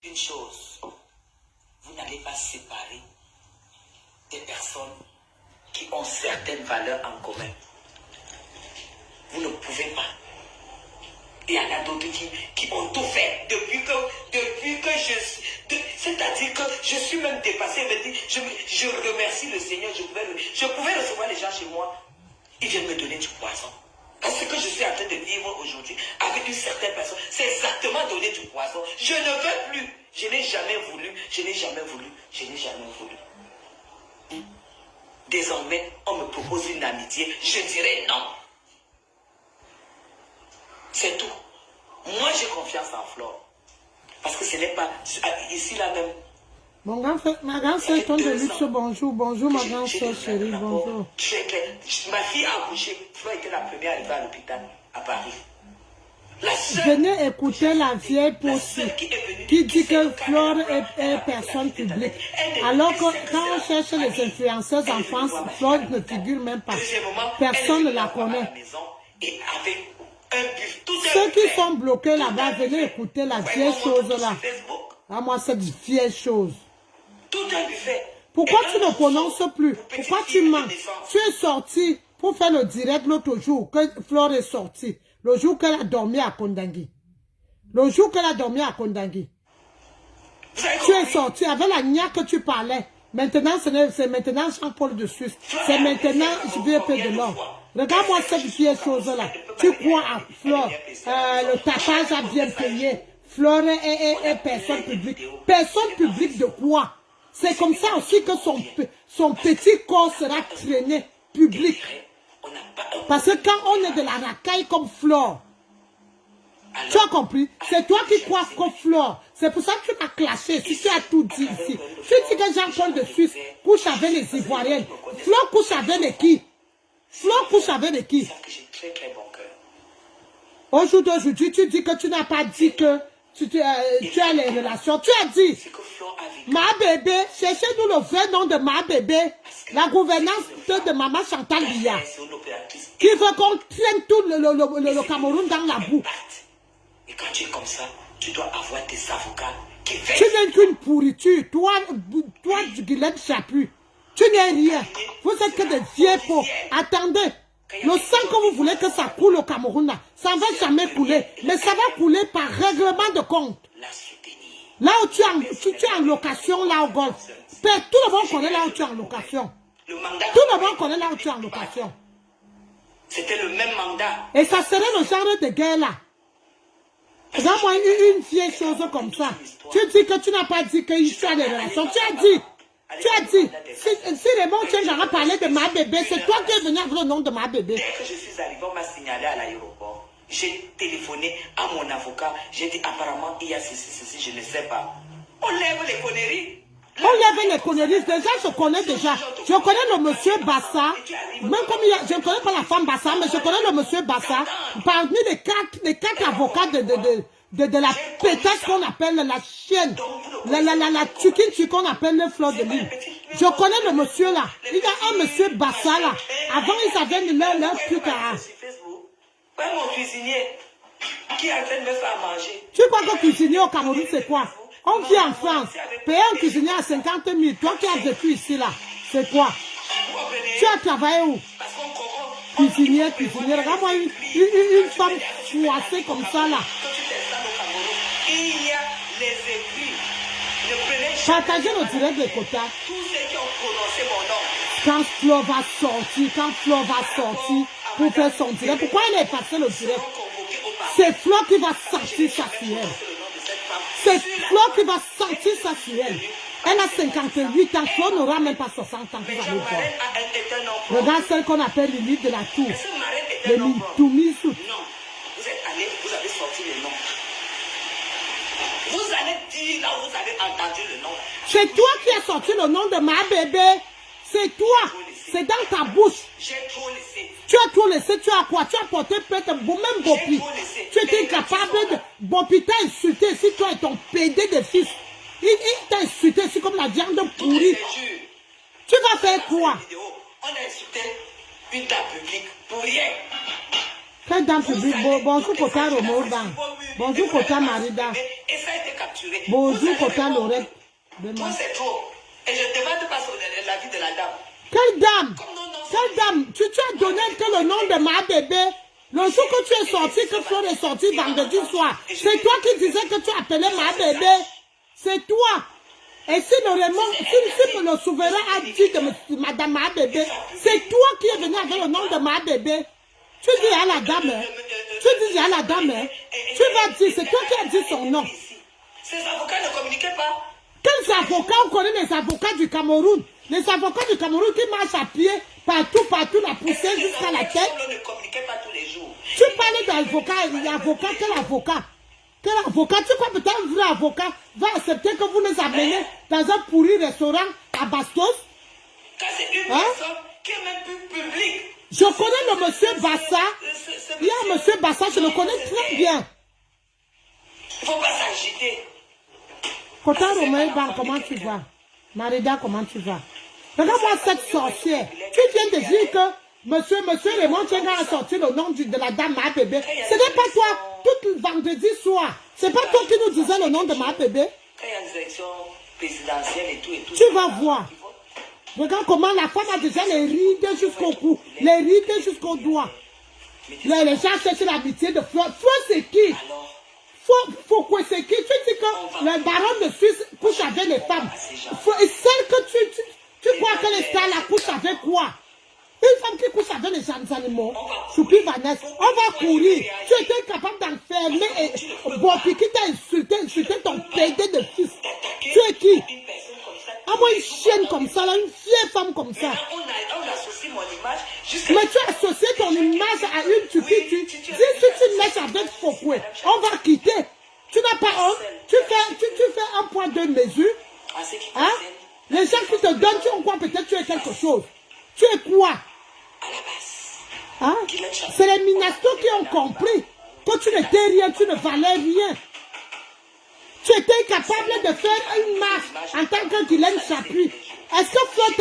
Une chose, vous n'allez pas séparer des personnes qui ont certaines valeurs en commun. Vous ne pouvez pas. Il y en a d'autres qui ont tout fait depuis que je suis... C'est-à-dire que je suis même dépassé. Je remercie le Seigneur. Je pouvais recevoir les gens chez moi. Ils viennent me donner du poison. Parce que je suis en train de vivre aujourd'hui avec une certaine personne, c'est exactement donner du poison. Je ne veux plus. Je n'ai jamais voulu. Je n'ai jamais voulu. Je n'ai jamais voulu. Désormais, on me propose une amitié. Je dirais non. C'est tout. Moi, j'ai confiance en Flore. Parce que ce n'est pas... Ici, là même... Mon grand frère, ma grande soeur Tonne de Luxe, bonjour. Bonjour, ma grande soeur chérie, bonjour. Ma fille a accouché. Flore était la première arrivée à l'hôpital à Paris. Venez écouter la vieille poste qui dit que Flore est personne publique. Alors que quand on cherche les influenceuses en France, Flore ne figure même pas. Personne ne la connaît. Ceux qui sont bloqués là-bas, venez écouter la vieille chose là. Ah, moi, cette vieille chose. Pourquoi tu ne prononces plus? Pourquoi tu mens? Tu es sorti pour faire le direct l'autre jour que Flore est sortie. Le jour qu'elle a dormi à Kondangui. Le jour qu'elle a dormi à Kondangui. Tu es sorti avec la nia que tu parlais. Maintenant, c'est maintenant Jean-Paul de Suisse. C'est maintenant JVP de l'or. Regarde-moi cette vieille chose-là. Tu crois à Flore. Le tapage a bien payé. Flore est personne publique. Personne publique de quoi? C'est comme ça aussi que son petit corps sera traîné public. Parce que quand on est de la racaille comme Flore, tu as compris? C'est toi qui crois comme Flore. C'est pour ça que tu m'as clashé. Si tu as tout dit ici. Tu dis que Jean-Paul de Suisse couche avec les Ivoiriennes. Flore couche avec les qui? Flore couche avec les qui? Aujourd'hui, tu dis que tu n'as pas dit que tu as les relations. Tu as dit, ma bébé, cherchez-nous le vrai nom de ma bébé, la gouvernance de maman Chantal Biya, qui veut qu'on traîne tout le Cameroun dans la boue. Et quand tu es comme ça, tu dois avoir des avocats qui veillent. Tu n'es qu'une pourriture. Toi, Guylaine Chapu, tu n'es rien. Vous êtes que des vieilles peaux. Attendez. Le sang que vous voulez que ça coule au Cameroun, là, ça ne va jamais couler. Mais ça va couler par règlement de compte. Là où tu es en location, là au golf. Tout le monde connaît là où tu es en location. Tout le monde connaît là où tu es en location. C'était le même mandat. Et ça serait le genre de guerre là. Regarde-moi une vieille chose comme ça. Tu dis que tu n'as pas dit qu'il y a des relations. Tu as dit. Tu as dit, si Raymond Tcheng a parlé de ma bébé, c'est toi qui es venu avec le nom de ma bébé. Dès que je suis arrivé, on m'a signalé à l'aéroport. J'ai téléphoné à mon avocat. J'ai dit, apparemment, il y a ceci, je ne sais pas. On lève les conneries. On lève les conneries. Déjà, je connais déjà. Je connais le monsieur Bassa. Même comme je ne connais pas la femme Bassa, mais je connais le monsieur Bassa. Parmi les quatre avocats de la pétasse qu'on appelle la chienne, la tukin qu'on appelle le fleur de l'île. Je connais le monsieur là. Il y a un monsieur Bassa là. Avant, ils avaient leur truc à... Ouais, mon cuisinier qui est en train de me faire manger. Tu crois que cuisinier au Cameroun, c'est quoi? On vit en France. Payer un cuisinier à 50 000. Toi qui as vécu ici là, c'est quoi? Tu as travaillé où? Cuisinier. Regarde-moi une femme froissée comme ça là. Il y a les écrits. Ne prenez Partagez le direct des quotas. tous ceux qui ont prononcé mon nom. Quand Flore va sortir pour faire son direct, pourquoi elle est passée le direct? C'est Flore qui va sortir sa fille. C'est Flore qui va sortir sa fille. Elle a 58 ans, Flore n'aura même pas 60 ans. Vous allez voir. Regarde celle qu'on appelle l'élite de la tour. Le Toumisou. Non, vous êtes allé, vous avez sorti le nom. Vous allez dire là où vous avez entendu le nom. C'est toi qui as sorti le nom de ma bébé. C'est toi. C'est dans ta bouche. J'ai trop laissé. Tu as tout laissé. Tu as quoi? Tu as porté plainte. Même Bopi. Tu étais incapable de... Bopi t'a insulté. Si toi et ton PD de fils. Il t'a insulté. C'est comme la viande pourrie. Tu vas faire quoi? On a insulté une dame publique pour rien. Quelle dame publique? Bonjour, Kota Romoda. Bonjour, Kota Marida. Et ça a été capturé. Bonjour, Kota Lorette. Toi, c'est trop. Et je ne demande pas la vie de la dame. Quelle dame? Quelle dame? Tu as donné que le nom de ma bébé. Le jour que tu es sorti, que Fleur est sorti vendredi soir, c'est toi qui disais que tu appelais ma bébé. C'est toi. Et si le souverain a dit de madame ma bébé, c'est toi qui es venu avec le nom de ma bébé. Tu dis à la dame, tu dis à la dame, tu vas dire, c'est toi qui as dit son nom. Ces avocats ne communiquaient pas. Quels avocats? On connaît les avocats du Cameroun. Les avocats du Cameroun qui marchent à pied, partout, la poussée jusqu'à la tête. Ne communiquaient pas tous les jours. Tu parles d'avocat, quel avocat? Quel avocat? Tu crois peut-être un vrai avocat va accepter que vous nous amenez dans un pourri restaurant à Bastos? Quand c'est une personne qui est même plus publique. Je connais le monsieur Bassa. Il y a un monsieur Bassa, je le connais très bien. Il ne faut pas s'agiter. Kota Romain, comment tu vas? Marida, comment tu vas? Regarde-moi cette sorcière. Tu viens de dire que monsieur Raymond Tchenga a sorti le nom de la dame ma bébé. Ce n'est pas toi, tout le vendredi soir. C'est pas toi qui nous disais le nom de ma bébé. Quand il y a une élection présidentielle et tout. Tu vas voir. Regarde comment la femme a déjà les rides jusqu'au cou, les rides jusqu'au doigt. Là, les gens cherchent l'amitié de Fleur. Fleur, c'est qui? Faut quoi, c'est qui? Tu dis que le baron de Suisse couche avec les femmes. Et celle que tu crois que les stars la couchent avec quoi? Une femme qui couche avec les animaux, Choupi Vanessa, on va courir. Tu étais capable d'enfermer et Bopi qui t'a insulté ton pédé de fils. Tu es qui? À moi une chienne comme ça, là, une vieille femme comme ça. On associe mon image. Mais tu as associé ton image à une Choupi. Si tu laisses avec Fokwe, on va quitter. Tu n'as pas honte. Tu fais un point de mesure. Hein? Les gens qui te donnent, tu en crois peut-être tu es quelque chose. Tu es quoi? Hein? C'est les Minastos qui ont compris que tu n'étais rien, tu ne valais rien. Tu étais incapable de faire une marche en tant que Guylaine Chapuis. Est-ce que Fleur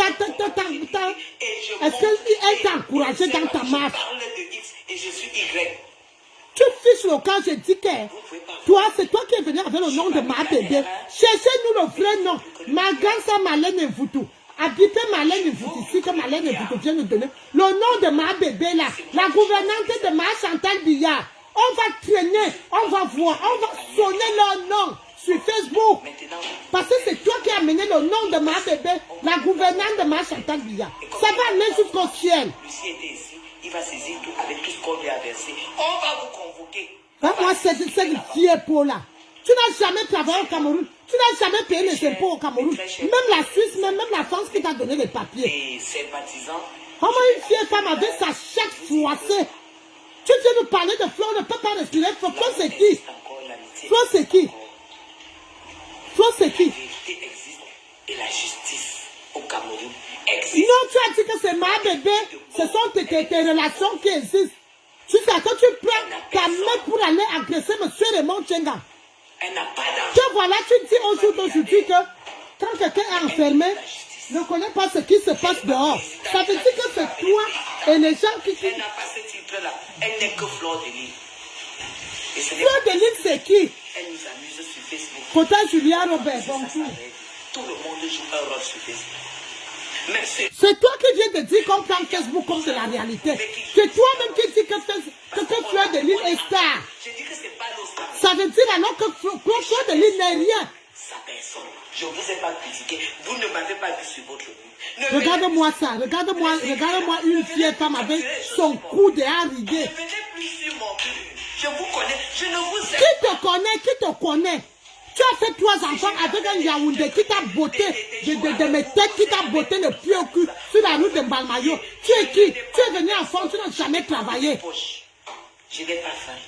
t'a encouragé dans ta marche? Tu fiches le camp, je dis que toi, c'est toi qui es venu avec le nom de ma bébé. Cherchez-nous le vrai nom. Magansa Malène Mvoutou. Habitez Malène Mvoutou ici, que Malène Mvoutou vient nous donner. Le nom de ma bébé là, la gouvernante de ma Chantal Billard. On va traîner, on va voir, on va sonner leur nom sur Facebook. Parce que c'est toi qui as amené le nom de ma bébé, la gouvernante de ma Chantal Billard. Ça va aller jusqu'au ciel. Il va saisir tout avec tout ce qu'on lui a versé. On va vous convoquer. Moi, cette vieille peau-là. Tu n'as jamais travaillé au Cameroun. Tu n'as jamais payé les impôts au Cameroun. Même la Suisse, même la France qui t'a donné les papiers. Et sympathisants. Comment une vieille femme avec sa chatte froissée? Tu viens nous parler de Fleur, on ne peut pas respirer. Fleur, c'est qui? Fleur, c'est qui? Fleur, c'est qui? La vérité existe et la justice au Cameroun existe. Non, tu as dit que c'est ma bébé. Ce sont tes relations qui existent. Tu sais que tu prends ta main pour aller agresser M. Raymond Tchenga. Elle n'a pas d'argent. Que voilà, tu dis au jour d'aujourd'hui que quand quelqu'un est enfermé, ne connaît pas ce qui se passe dehors. Ça veut dire que c'est toi et les gens qui... Elle n'a pas ce titre-là. Elle n'est que Fleur de Lille. Fleur de Lille, c'est qui? Elle nous amuse sur Facebook. Kota Julia Robert, bonjour. Tout le monde joue un rôle sur Facebook. C'est toi qui viens de dire qu'on prend Facebook comme c'est la réalité. C'est toi-même qui dis que Fleur de Lille est star. Je dis que c'est pas le star. Ça veut dire alors que Fleur de Lille n'est rien. Sa personne. Je ne vous ai pas critiqué. Vous ne m'avez pas vu sur votre ligne. Regarde-moi ça. Regarde-moi une vieille femme avec son cou déharidé. Ne venez plus sur mon but. Je vous connais. Je ne vous ai Qui te connaît? Qui te connaît? Tu as fait 3 enfants avec un Yaoundé qui t'a botté de mes têtes, qui t'a botté le pied au cul sur la route de Balmayo. Tu es qui? Tu es venu en France, tu n'as jamais travaillé. Je n'ai pas faim.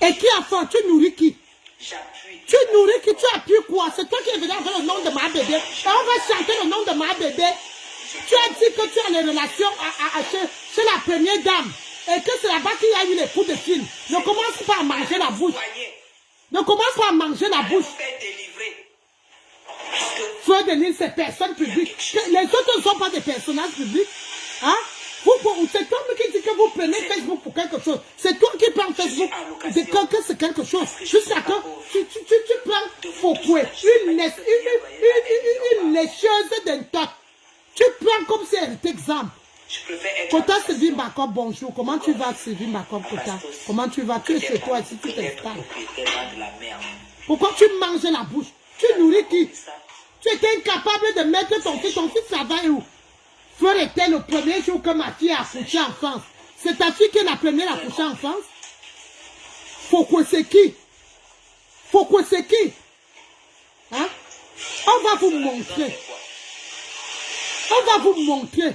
Et qui a faim? Tu nourris qui? J'appuie. Tu nourris qui? Tu appuies quoi? C'est toi qui es venu avec le nom de ma bébé. Et on va chanter le nom de ma bébé. Tu as dit que tu as les relations chez la première dame. Et que c'est là-bas qu'il y a eu les coups de fil. Ne commence pas à manger la bouche. Ne commence pas à manger la bouche. Fleur de Lille, c'est personne publique. Les autres ne sont pas des personnages publics. Hein? C'est toi qui dis que vous prenez Facebook pour quelque chose. C'est toi qui prends Facebook que c'est quelque chose. Jusqu'à que tu prends Fokwe, une lécheuse d'un top. Tu prends comme si elle était exemple. Kota Sylvie Makob, bonjour. Comment tu vas, Sylvie Makob, Kota? Comment tu vas? Tu es chez toi ici, tu t'installes. Pourquoi tu manges la bouche? Tu nourris qui? Tu étais incapable de mettre ton fils travaille où? Fleur était le premier jour que ma fille a accouché en France. C'est ta fille qui est la première à accoucher en France? Fokwe c'est qui? Fokwe c'est qui? Hein? On va vous montrer. On va vous montrer.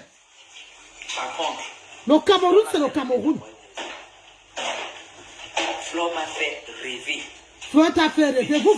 Par contre, Le Cameroun, c'est le Cameroun. Flo m'a fait rêver. Flo t'a fait rêver. Vous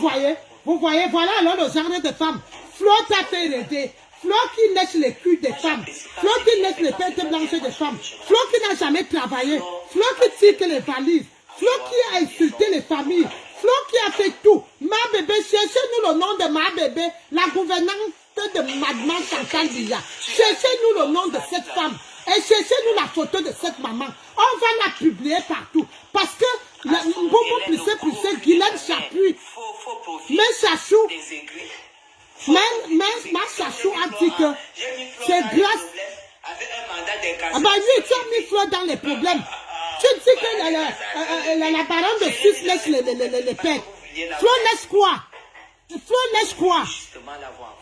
voyez, voilà alors le genre de femme. Flo t'a fait rêver. Flo qui lèche les culs des femmes. Flo qui lèche les têtes blanches des femmes. Flo qui n'a jamais travaillé. Flo qui tire que les valises. Flo qui a insulté les familles. Flo qui a fait tout. Ma bébé, cherchez-nous le nom de ma bébé, la gouvernante de Madame Chantal Biya. Cherchez-nous le nom de cette femme. Et cherchez-nous la photo de cette maman. On va la publier partout. Parce que plus Guylaine Chapuis. Mais Chachou. Mais Chachou a dit que c'est grâce. Ah bah oui, tu as mis Flo dans les problèmes. Tu dis que la baronne de Suisse laisse les pères. Flo laisse quoi? Flo laisse quoi?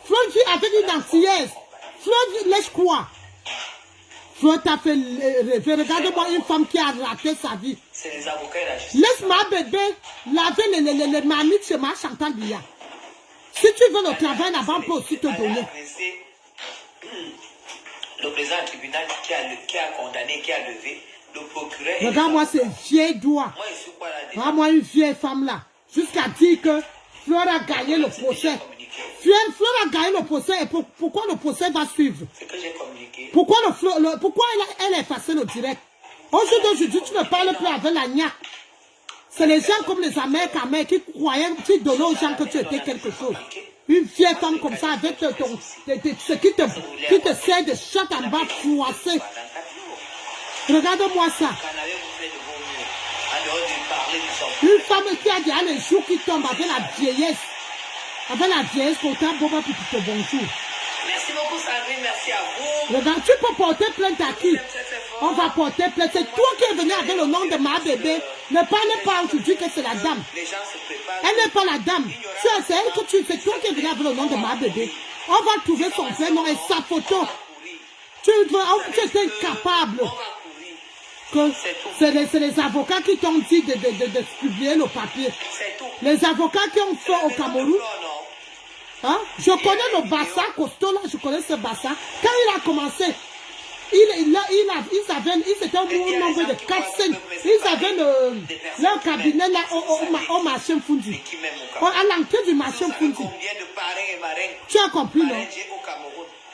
Flo vit avec une antillaise. Flo laisse quoi? Flo t'a fait rêver. Regarde-moi une femme qui a raté sa vie. Laisse ma bébé laver les marmites chez ma Chantal Biya. Si tu veux le travail, la banque peut aussi te donner. Le président du tribunal qui a condamné, qui a levé, le procureur. Regarde-moi ces vieilles doigts. Regarde-moi une vieille femme là. Jusqu'à dire que Fleur a gagné le procès. Fleur a gagné le procès. Et pourquoi le procès va suivre? C'est que j'ai communiqué. Pourquoi elle a effacé le direct? Aujourd'hui, tu ne parles plus avec la gnaque. C'est les gens comme les Américains qui croyaient, qui donnaient aux gens que tu étais quelque chose. Une vieille femme comme ça avec ce qui te sert de chatte en bas froissé. Regarde-moi ça. Une femme qui a déjà les jours qui tombent avec la vieillesse. Avec la vieillesse, qu'on t'a bon pour te bonjour. Merci beaucoup, Sandrine. Merci à vous. Regarde, tu peux porter plainte à qui? On va porter plainte. C'est toi qui es venu avec le nom de ma bébé. Ne parlez pas aujourd'hui que c'est la dame. Les gens se préparent. Elle n'est pas la dame. C'est elle que c'est toi qui es venu avec le nom de ma bébé. On va trouver son vrai nom et sa photo. Tu es incapable. C'est les avocats qui t'ont dit de publier le papier. Les avocats qui ont fait au Cameroun. Hein? Je connais le bassin costaud là, je connais ce bassin. Quand il a commencé, ils étaient au nombre de 4-5. Ils avaient leur cabinet là au marché Fundi. À l'entrée du marché Fundi. Tu as compris, non?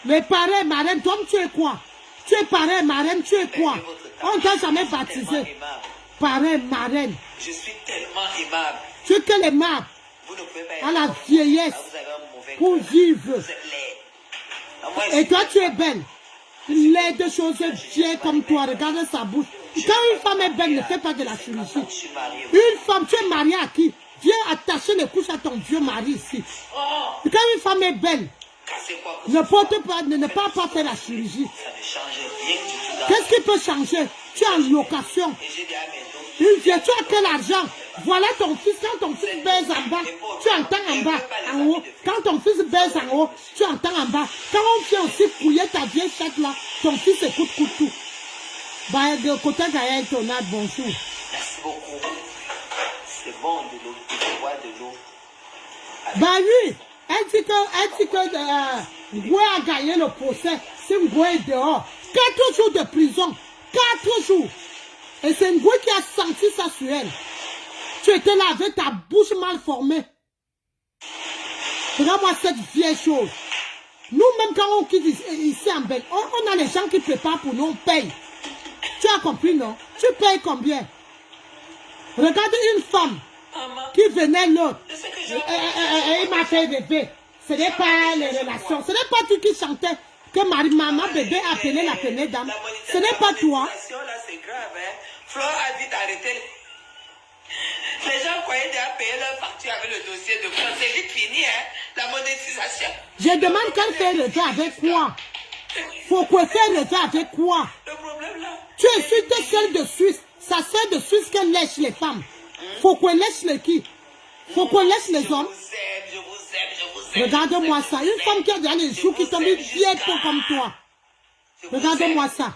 Les parrains, marraines, toi tu es quoi? Tu es parrain, marraine, tu es quoi? On ne t'a jamais baptisé. Parrain, marraine. Je suis tellement aimable. Tu es quel aimable? Vous ne pouvez pas à la vieillesse pour vivre. Et toi, tu es belle. Les deux choses vieilles comme toi, regarde sa bouche. Quand une femme est belle, ne fais pas de la chirurgie. Une femme, tu es mariée à qui? Viens attacher les couches à ton vieux mari ici. Quand une femme est belle, ne pas faire la chirurgie. Qu'est-ce qui peut changer? Tu es en location. Une vieille, tu as quel argent? Voilà ton fils, quand ton fils baise en bas, tu entends en bas, en haut. Quand ton fils baise en haut, tu entends en bas. Quand on vient aussi fouiller ta vieille chatte là, ton fils écoute tout. Bah, de côté Gaël Tonade, bonjour. Merci beaucoup. C'est bon de l'eau, tu bois de l'eau. Bah oui, elle dit que Ngoué a gagné le procès. C'est Ngoué est dehors. 4 jours de prison. 4 jours. Et c'est Ngoué qui a senti ça sur elle. Tu étais là avec ta bouche mal formée. Regarde-moi cette vieille chose. Nous-mêmes, quand on quitte ici en Belgique, on a les gens qui préparent pour nous, on paye. Tu as compris, non? Tu payes combien? Regarde une femme qui venait l'autre. Il m'a fait rêver. Ce n'est pas les relations. Ce n'est pas tu qui chantais. que maman bébé a appelé la première dame. Ce n'est pas toi. Là, c'est grave, hein. Flore a vite arrêté. Les gens croyaient déjà payer leur facture avec le dossier de Flore. C'est vite fini, hein, la monétisation. Je demande qu'elle fait le retard avec quoi? Faut qu'on fasse le retard avec quoi? Le problème là. Tu insultes celle de Suisse, sa soeur de Suisse qu'elle lèche les femmes. Faut qu'on lèche les qui? Faut qu'on laisse les hommes. Je vous aime. Regarde-moi ça. Une femme qui a déjà les joues qui tombent vieille comme toi. Regarde-moi ça.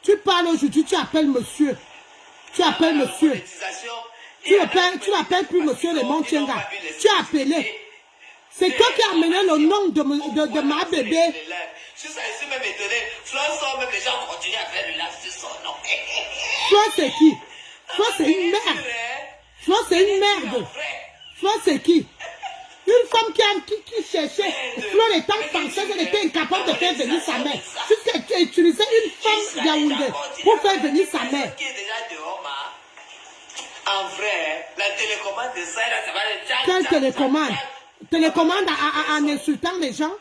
Tu parles aujourd'hui, tu appelles monsieur. Tu appelles monsieur. Tu l'appelles plus monsieur le Montchenga. Tu as appelé. C'est toi qui as amené le nom de ma bébé. Je suis même étonné. Flore sort même, les gens continuent à faire le live sur son nom. Flore c'est qui? Flore c'est une merde. Flore c'est une merde. Flore c'est qui? Une femme qui cherchait. Flore étant française, elle était incapable de faire venir sa mère. Jusqu'à utiliser une femme yaoundé pour faire venir sa mère. Qui est déjà dehors, en vrai, la télécommande de ça, ça va le Quelle télécommande? Télécommande en insultant les gens?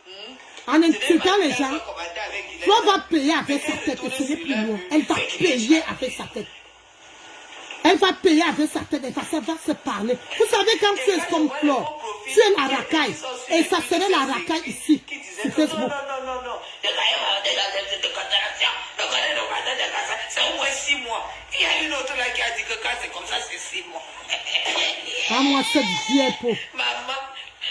En insultant les gens? Flore va payer avec sa tête, et ce n'est plus moi. Elle va payer avec sa tête. Elle va payer avec sa tête, et ça va se parler. Vous savez, quand tu es comme Flore, tu es la racaille. Et ça serait la racaille ici, sur Facebook. Non. C'est au moins 6 mois. Il y a une autre là qui a dit que quand c'est comme ça, c'est 6 mois. Ah, moi, cette vieille peau. Maman,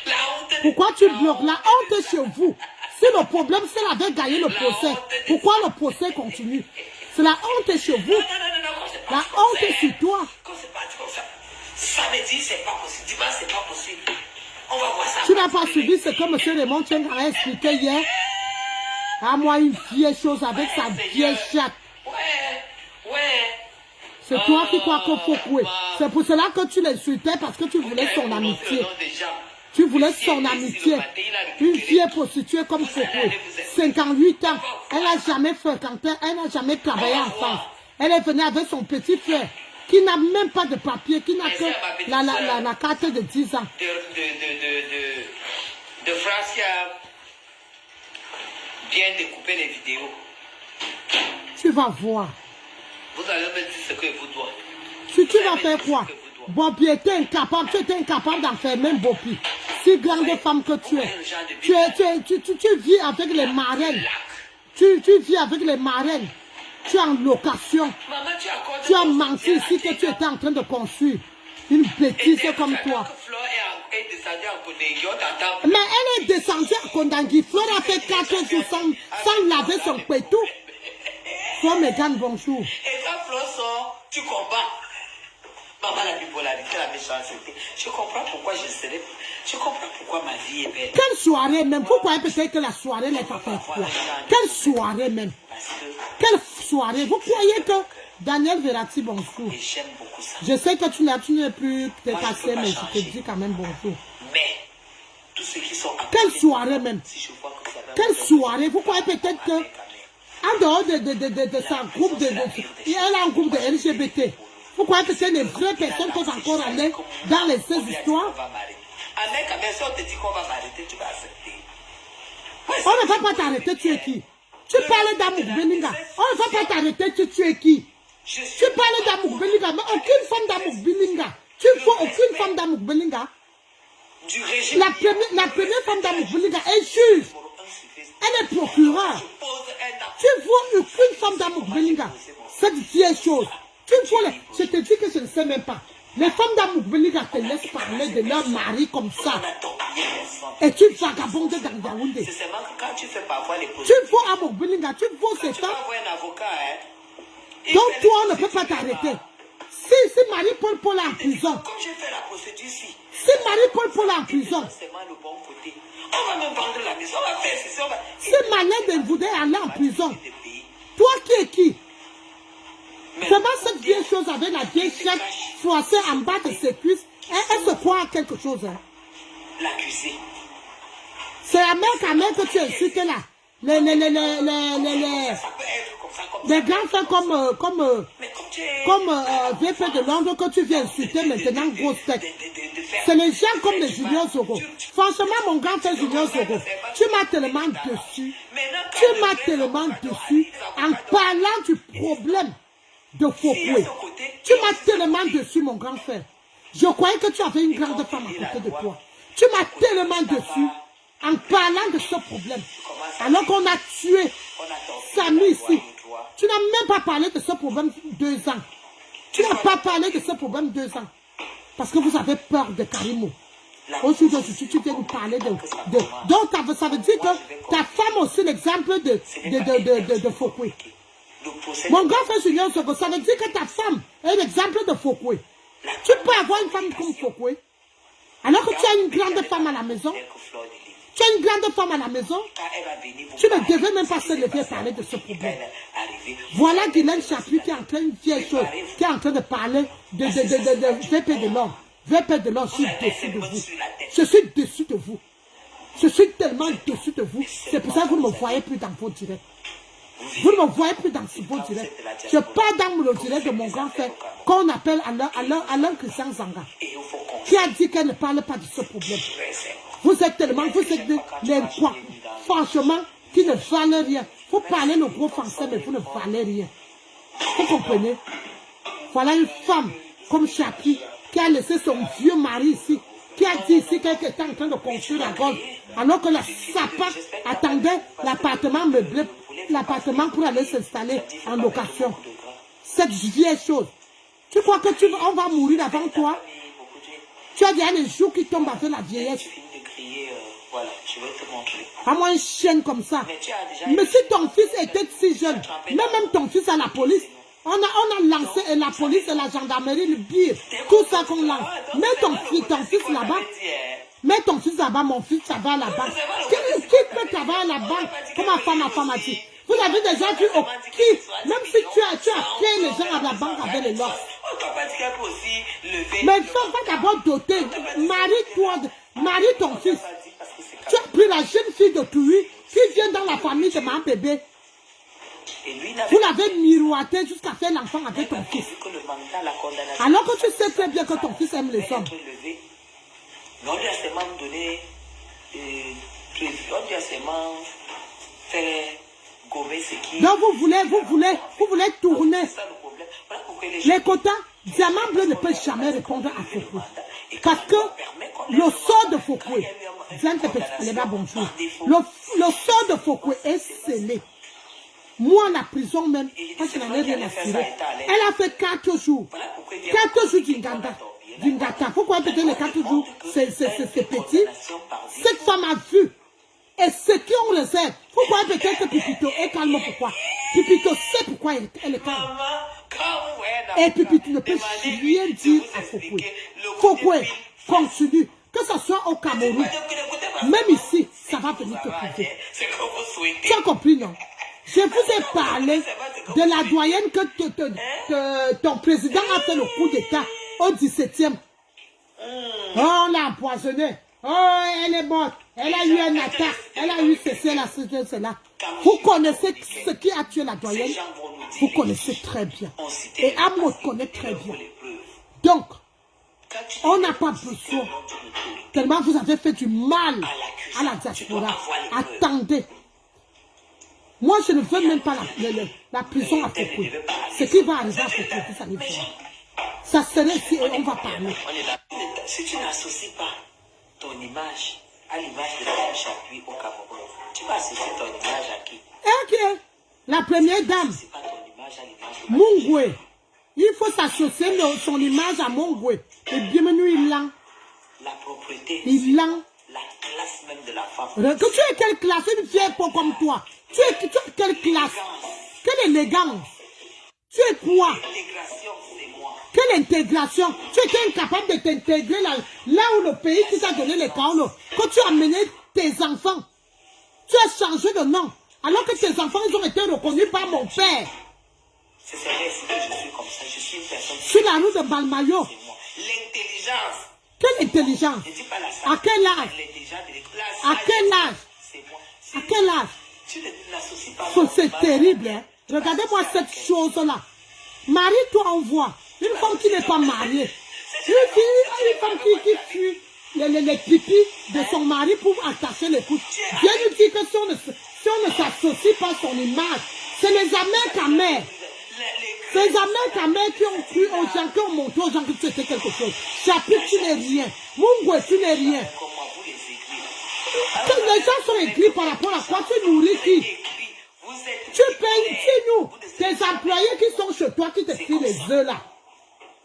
la honte. Pourquoi tu bloques? La honte est chez vous. Si le problème, c'est elle avait gagné le procès, pourquoi le procès continue? C'est la honte chez vous. La honte est sur toi. Quand c'est parti comme ça, samedi, c'est pas possible. Dimanche, c'est pas possible. On va voir ça. Tu n'as pas suivi ce que M. Raymond Cheng a expliqué hier? À moi, une vieille chose avec sa vieille chatte. Ouais. C'est toi qui crois qu'il faut couer. C'est pour cela que tu l'insultais parce que tu voulais son amitié. Tu voulais son amitié. Une vieille prostituée comme Foucault. 58 ans. Elle n'a jamais fréquenté, elle n'a jamais travaillé en France. Elle est venue avec son petit frère qui n'a même pas de papier, qui n'a que la carte de 10 ans. De France qui a bien découpé les vidéos. Tu vas voir. Vous allez me dire ce que vous doit. Tu vas faire quoi? Bobby était incapable, tu étais incapable d'en faire même Bobby. Si grande femme que tu es. Tu vis avec les marraines. Tu vis avec les marraines. Tu es en location. Tu as menti ici que tu étais en train de construire. Une bêtise comme toi. Mais elle est descendue à Kondangui. Flore a fait 4 jours sans laver son pétou. Flore Megan, bonjour. Et quand Flore sort, tu combats. Maman, la bipolarité, la méchanceté. Je comprends pourquoi je serai. Je comprends pourquoi ma vie est belle. Quelle soirée même? Vous croyez peut-être que la soirée n'est pas faite quoi? Quelle soirée même? Quelle soirée? Vous croyez que Daniel Verratti, bonjour. Et j'aime beaucoup ça. Je sais que tu n'es plus dépassé, mais je te dis quand même bonjour. Mais, tous ceux qui sont quelle soirée même? Si je vois que ça va quelle soirée? Vous croyez peut-être que, en dehors de son groupe il y a un groupe de LGBT. Vous croyez que c'est des vraies personnes peuvent encore aller dans ces histoires? Si on te dit qu'on va m'arrêter, tu vas accepter. On ne va pas t'arrêter, tu es qui? Tu parles d'Amouk Belinga. On ne va pas t'arrêter, tu es qui? Tu parles d'Amouk Belinga, mais aucune femme d'Amouk Belinga. Tu ne vois aucune femme d'Amouk Belinga. La première femme d'Amouk Belinga est juge. Elle est procureure. Tu vois aucune femme d'Amouk Belinga. Cette vieille chose. Tu vois, je te dis que je ne sais même pas. Les femmes d'Amouk Belinga te laissent parler de leur mari comme ça. Et tu vagabondes dans Yaoundé. C'est seulement que quand tu fais parfois les tu vois Amouk Belinga, tu vois ces femmes. Donc toi, on ne peut pas t'arrêter. Si Marie-Paul Paul est en prison. Comme je fais la procédure ici. Si Marie-Paul Paul est en prison. On va même vendre la maison, on va faire ceci, on va... Si Malène voudrait aller en prison, toi qui es qui? Comment cette vieille chose avec la vieille chatte froissée en bas de ses cuisses, elle se croit à quelque chose. Hein? L'accusé. C'est la mère que tu insultes là. Les grands frères comme... Mais comment VP de Londres que tu viens insulter maintenant, grosse tête. C'est les gens comme les Julien Zogo. Franchement, mon grand frère Julien Zogo, tu m'as tellement dessus. Tu m'as tellement dessus en parlant du problème de Fokwe. Tu m'as tellement dessus, mon grand frère. Je croyais que tu avais une grande femme à côté de toi. Tu m'as tellement dessus en parlant de ce problème. Alors qu'on a tué Samy ici. Tu n'as même pas parlé de ce problème 2 ans. Tu n'as pas parlé de ce problème 2 ans. Parce que vous avez peur de Karimo. Aujourd'hui, tu viens nous parler de... Donc, ça veut dire que ta femme aussi l'exemple de Fokwe. Mon grand frère Julien, ça veut dire que ta femme est l'exemple de Fokwe. Tu peux avoir une femme comme Fokwe. Alors que tu as une grande femme à la maison. Tu as une grande femme à la maison. Tu ne devais même pas se lever et parler de ce problème. Voilà Guylaine Chapuis qui est en train de vieille chose, qui est en train de parler de VP de l'homme. VP de l'homme, je suis dessus de vous. Je suis dessus de vous. Je suis tellement dessus de vous. C'est pour ça que vous ne me voyez plus dans vos directs. Vous ne me voyez plus dans vos directs. Je pars dans le direct de mon grand frère qu'on appelle Alain Christian Zanga, qui a dit qu'elle ne parle pas de ce problème. Vous êtes tellement, vous êtes les quoi, franchement, qui ne valent rien. Vous parlez le gros français, mais vous ne valez rien. Vous comprenez? Voilà une femme comme Chapuis qui a laissé son vieux mari ici, qui a dit ici qu'elle était en train de construire la golf, alors que la sapin attendait l'appartement meublé, l'appartement pour aller s'installer en location. Cette vieille chose. Tu crois que on va mourir avant toi? Tu as déjà les jours qui tombent avec la vieillesse. Voilà, je vais te montrer. À moi, une chienne comme ça. Mais si ton fils était si jeune, même ton fils à la police, on a lancé et la police et la gendarmerie, le pire, tout ça qu'on lance. Mets ton fils là-bas. Mets ton fils là-bas, mon fils travaille à la banque. Qui peut travailler à la banque? Comme ma femme a dit. Vous avez des gens qui, même si tu as payé les gens à la banque avec les lois. Mais il faut pas d'abord doter. Marie ton fils. Tu as pris la jeune fille d'autrui qui vient dans la famille de ma bébé. Vous l'avez miroité jusqu'à faire l'enfant avec ton fils. Alors que tu sais très bien que ton fils aime les hommes. On lui a seulement donné, on lui a seulement fait gommer ce qui... Donc vous voulez tourner. Les quotas, Diamant Bleu ne peut jamais répondre à Fokwe. Parce que le sort de Fokwe, le sort de Fokwe est scellé. Moi, la prison même, parce qu'elle n'en a rien à tirer. Elle a fait 4 jours. 4 jours d'Ingata. Pourquoi peut-être les 4 jours, c'est petit. Cette femme a vu. Et ce qui on le sait, pourquoi peut-être que Pipito est calme, pourquoi? Pipito sait pourquoi elle est calme. Et Pipito ne peut rien dire à Fokwe. Fokwe continue. Que ce soit au Cameroun, même ici, ça va venir te prouver. Tu as compris, non? Je vous ai parlé de la doyenne que ton président a fait le coup d'État au 17e. Oh, on l'a empoisonné. Oh, elle est morte. Elle a eu un attaque. Elle a eu ceci, elle a cela. Vous connaissez ce qui a tué la doyenne? Vous connaissez très bien. Et Amos connaît très bien. Donc, on n'a pas besoin. Tellement vous avez fait du mal à la diaspora. Attendez. Moi, je ne veux même pas la prison à Fokwe. Ce qui va arriver à Fokwe, vous allez voir. Ça serait si on va parler. Si tu n'associes pas ton image à l'image de la Chapuis au Cameroun, tu vas associer ton image à qui? Ok. La première dame, Mungwe. Il faut s'associer son image à Mungwe. Et bienvenue, il l'a. La propreté, la classe même de la femme. Que tu es quelle classe? Une vieille peau comme toi. Tu es quelle classe? Quelle élégance? Tu es quoi? L'intégration, c'est moi. Quelle intégration? Tu étais incapable de t'intégrer là où le pays qui t'a donné les Kaolo. Quand tu as mené tes enfants, tu as changé de nom. Alors que tes enfants, ils ont été reconnus par mon père. C'est vrai, si je suis comme ça, je suis une personne... Sur la rue de Balmayo. L'intelligence. Quelle intelligence? Je ne dis pas la à quel âge? À quel âge? C'est moi. À quel âge? Tu n'associes pas... C'est terrible, hein? Regardez-moi cette chose-là. Marie-toi, on voit. Une femme qui n'est pas mariée. Une femme qui fuit les pipis de son mari pour attacher les couches. Dieu nous dit que si on ne s'associe pas à son image, c'est les Amers. C'est les Amers qui ont cru aux gens, qui ont montré aux gens que tu étais quelque chose. Chapitre, tu n'es rien. Mungwe, tu n'es rien. Les gens sont écrits par rapport à quoi tu nourris qui? Tu payes, dis-nous, tes employés qui sont chez toi, qui te filent les œufs là.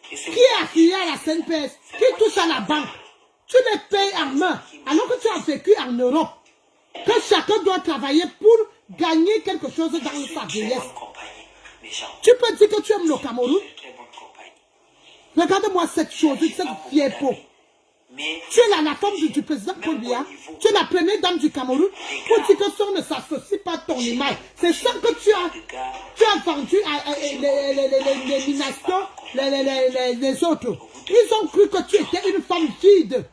Qui est affilié à la CNPS, qui touche à la banque. Tu les payes en main, alors que tu as vécu en Europe. Que chacun doit travailler pour gagner quelque chose dans sa vieillesse. Tu peux dire que tu aimes le Cameroun? Regarde-moi cette chose, cette vieille peau. Tu es la femme du président Paul Biya. Tu es la première dame du Cameroun. Pour dire que si on ne s'associe pas à ton image, c'est ça que tu as vendu à les Minasco, les autres. Ils ont cru que tu étais une femme vide.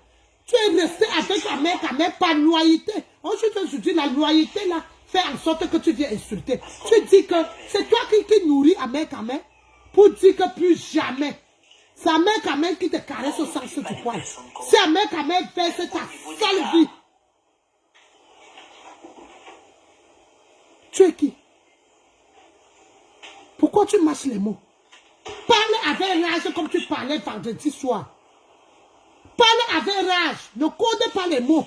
Tu es resté avec ta mère par loyauté. Aujourd'hui, la loyauté là fait en sorte que tu viens insulter. Tu dis que c'est toi qui nourris Ahmed Kamel pour dire que plus jamais. C'est Ahmed Kamel qui te caresse au sens du poil. C'est Ahmed Kamel fait ta sale vie. Tu es qui? Pourquoi tu mâches les mots? Parle avec rage comme tu parlais vendredi soir. Parle avec rage. Ne code pas les mots.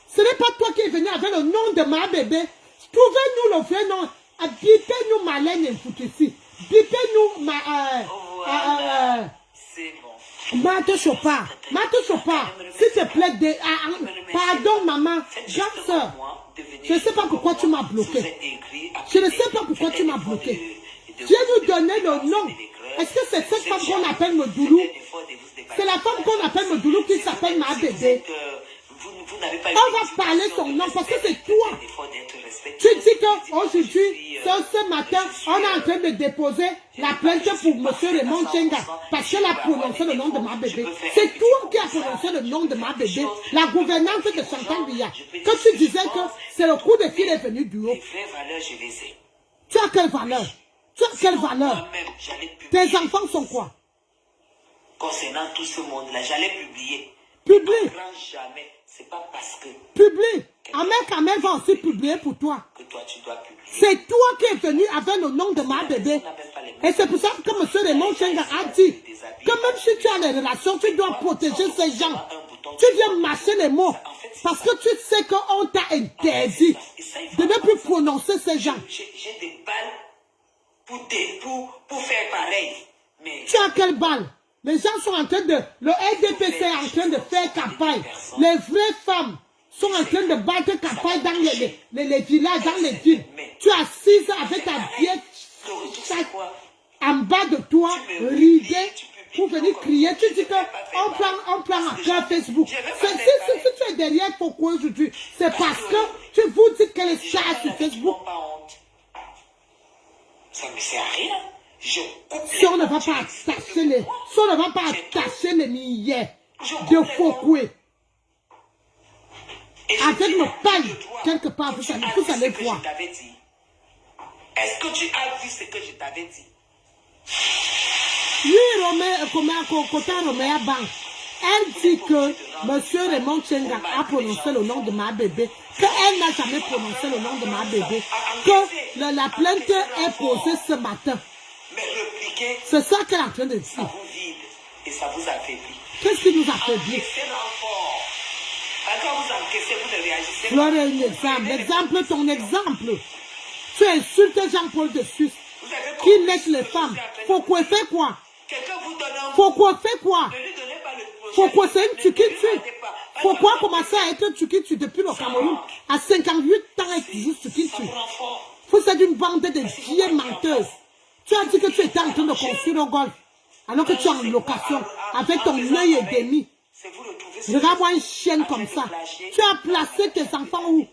Ce n'est pas toi qui es venu avec le nom de ma bébé. Trouvez-nous le vrai nom. Bipez-nous Marlène Mfutisi. Bipez-nous C'est bon. Marthe Chopard. Marthe Chopard. S'il te plaît. Pardon maman. Grande soeur. Je ne sais pas pourquoi tu m'as bloqué. Je ne sais pas pourquoi tu m'as bloqué. Viens nous donner le nom. Est-ce que c'est cette femme qu'on appelle Medoulou? C'est la femme qu'on appelle Medoulou qui s'appelle ma bébé. On va parler son nom parce que c'est toi. Tu dis qu'aujourd'hui, ce matin, on est en train de déposer la plainte pour M. Raymond Chenga parce qu'elle a prononcé le nom de ma bébé. C'est toi qui as prononcé le nom de ma bébé. La gouvernante de Chantal Biya. Que tu disais que c'est le coup de fil est venu du haut. Tu as quelle valeur? Tu as quelle valeur? Tes enfants sont quoi? Concernant tout ce monde-là, j'allais publier. Publie. Jamais. C'est pas parce que. Publie. Ahmed Kamel va aussi publier pour toi. Que toi tu dois publier. C'est toi qui es venu avec le nom de ma bébé. Et c'est pour ça que M. Raymond Chenga a dit que même si tu as des relations, tu dois protéger ces gens. Tu viens mâcher les mots. Parce que tu sais qu'on t'a interdit de ne plus prononcer ces gens. J'ai des balles pour faire pareil. Mais tu as quelle balle? Les gens sont en train de... Le LDPC est en train de faire campagne. Les vraies femmes sont en train de battre campagne dans les villages, dans les villes. Tu es assise avec ta vieille en bas de toi, ridée, pour venir crier. Tu dis qu'on prend un cœur Facebook. Si tu es derrière pourquoi aujourd'hui, c'est parce que tu vous dites qu'elle est star sur Facebook. Ça ne sert à rien. Si on ne va pas attacher les milliers de Fokoué avec le paille quelque part, vous allez voir. Est-ce que tu as vu ce que je t'avais dit? Elle dit que M. Raymond Chenga a prononcé le nom de ma bébé, qu'elle n'a jamais prononcé le nom de ma bébé, que la plainte est posée ce matin. C'est ça qu'elle est en train de dire. Ça vous vide et ça vous affaiblit. Qu'est-ce qui nous affaiblit? Quand vous encaissez, vous ne réagissez pas. Flore, un exemple. Exemple, ton exemple. Tu insultes Jean-Paul de Suisse qui laisse les femmes. Pourquoi fait quoi? Pourquoi fait quoi? Pourquoi c'est une tuki-tu? Pourquoi commencer à être tuki-tu depuis le Cameroun? À 58 ans, être juste tuki-tu. Vous êtes une bande de vieilles menteuses. Tu as dit que tu étais en train de construire un golf, alors que tu es en location, avec ton œil et demi. Regarde-moi une chienne comme ça. Tu as placé tes enfants où?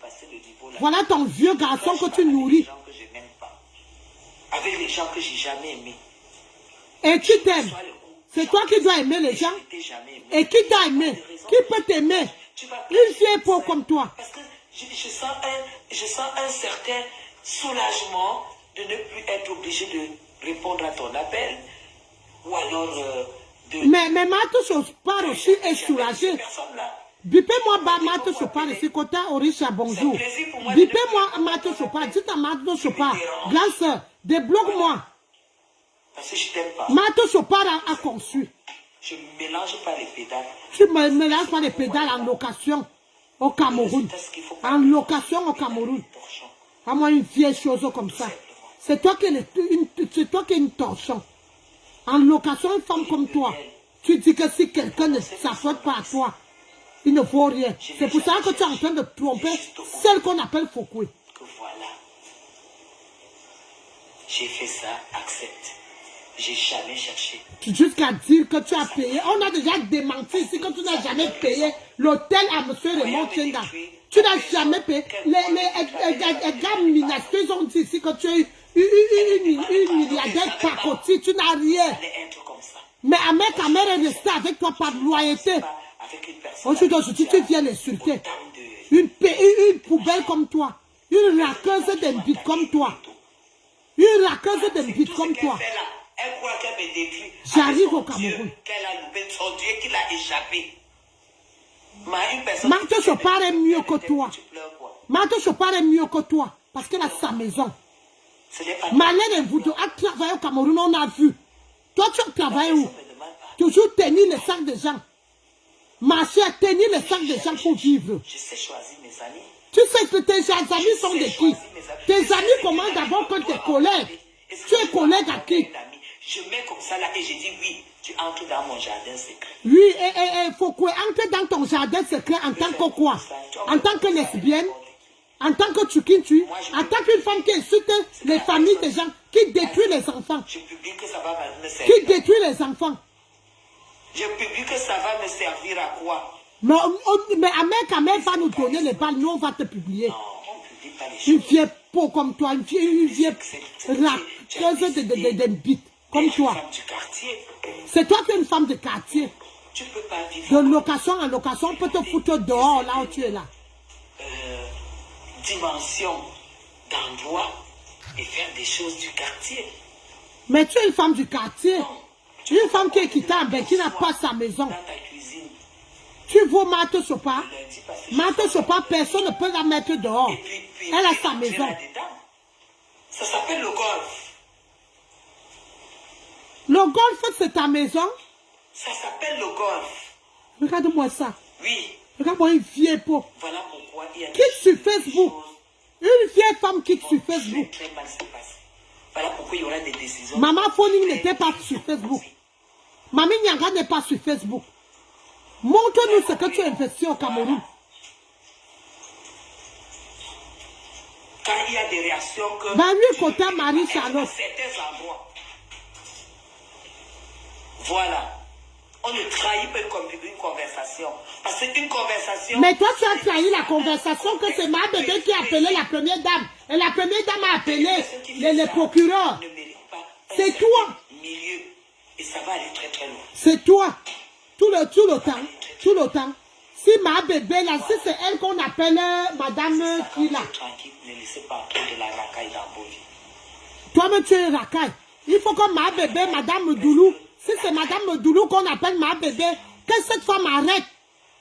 Voilà ton vieux garçon que tu nourris. Avec les gens que j'ai jamais aimés. Et qui t'aime? C'est toi qui dois aimer les gens. Et qui t'a aimé? Qui peut t'aimer? Une vieille peau comme toi. Parce que je sens un certain soulagement de ne plus être obligé répondre à ton appel. Ou alors Mais Mato Chopard aussi est soulagé. Bipez-moi Mato Chopard ici, côté Orisha, bonjour. Bipez-moi Mato Chopard, dites à Mato Chopard, grande soeur, débloque-moi. Parce que je t'aime pas. Mato Chopard a conçu. Je ne mélange pas les pédales. Tu ne mélanges pas les pédales en location au Cameroun. En location au Cameroun. À moi, une vieille chose comme ça. C'est toi qui es une torchon. En location, une femme comme toi, tu dis que si quelqu'un ne s'affronte pas à toi, il ne vaut rien. C'est pour ça que tu es en train de tromper celle qu'on appelle Foucault. Que voilà. J'ai fait ça, accepte. J'ai jamais cherché. Jusqu'à dire que tu as payé. On a déjà démenti ici que tu n'as jamais payé l'hôtel à M. Raymond Tchenga. Tu n'as jamais payé. Les gars ministres, ils ont dit ici que tu as eu une milliardaire pacotille. Tu n'as rien. Mais Ahmed Kamer est resté avec toi par loyauté. Aujourd'hui, tu viens l'insulter. Une poubelle comme toi. Une raqueuse d'embit comme toi. Une raqueuse d'embit comme toi. Elle croit qu'elle me détruit. J'arrive au Cameroun. Qu'elle a loupé son Dieu qui l'a échappé. Marthe Chopard est mieux que toi. Marthe Chopard est mieux que toi. Parce qu'elle a sa maison. Malène et Voudou a travaillé au Cameroun, on a vu. Toi, tu as travaillé où? Toujours tenir les sacs de gens. Marcher à tenir les sacs de gens pour vivre. Je sais choisir mes amis. Tu sais que tes amis sont de qui? Tes amis commencent d'abord que tes collègues. Tu es collègue à qui? Je mets comme ça là et je dis oui, tu entres dans mon jardin secret. Oui, il faut que entre dans ton jardin secret en tant que quoi? En tant que lesbienne? En tant que tu en tant qu'une femme qui insulte les familles des gens, qui détruit les enfants. Je publie que ça va me servir. Qui détruit les enfants. Je publie que ça va me servir à quoi? Mais Ahmed Kamer va nous donner les balles, nous on va te publier. Non, on ne publie pas les choses. Une vieille peau comme toi, une vieille raqueuse de bite comme toi. C'est toi qui es une femme de quartier. Tu peux pas vivre. De location en location, on peut te foutre dehors là où tu es là. Dimension d'endroit et faire des choses du quartier. Mais tu es une femme du quartier. Non. Une femme qui est quittée, qui n'a pas sa maison. Dans ta cuisine. Tu vois Marthe Chopard? Marthe Chopard, personne ne peut la mettre dehors. Elle a sa maison. Ça s'appelle le golf. Le golf, c'est ta maison? Ça s'appelle le golf. Regarde-moi ça. Oui. Regarde-moi une vieille peau. Voilà pourquoi il y a des Quitte sur Facebook. Une vieille femme quitte sur Facebook. très mal se passer. Voilà pourquoi il y aura des décisions. Maman Foning n'était pas sur Facebook. Mamie Nyanga n'est pas sur Facebook. Montre-nous ce que tu as investi au Cameroun. Quand il y a des réactions que... Bah oui, côté Marie-Charlotte. Certains endroits. Voilà. On ne trahit pas une conversation. Parce qu'une conversation... Mais toi, tu as trahi la conversation que c'est ma bébé qui a appelé la première dame. Et la première dame a appelé les procureurs. C'est toi. Milieu. Et ça va aller très très loin. C'est toi. Tout le temps. Si ma bébé, là, si c'est elle qu'on appelle madame qui là. Tranquille, ne laissez pas trop de la racaille dans vos vies. Toi-même, tu es racaille. Il faut que ma bébé, madame Doulou, si c'est madame Doulou qu'on appelle ma bébé, que cette femme arrête.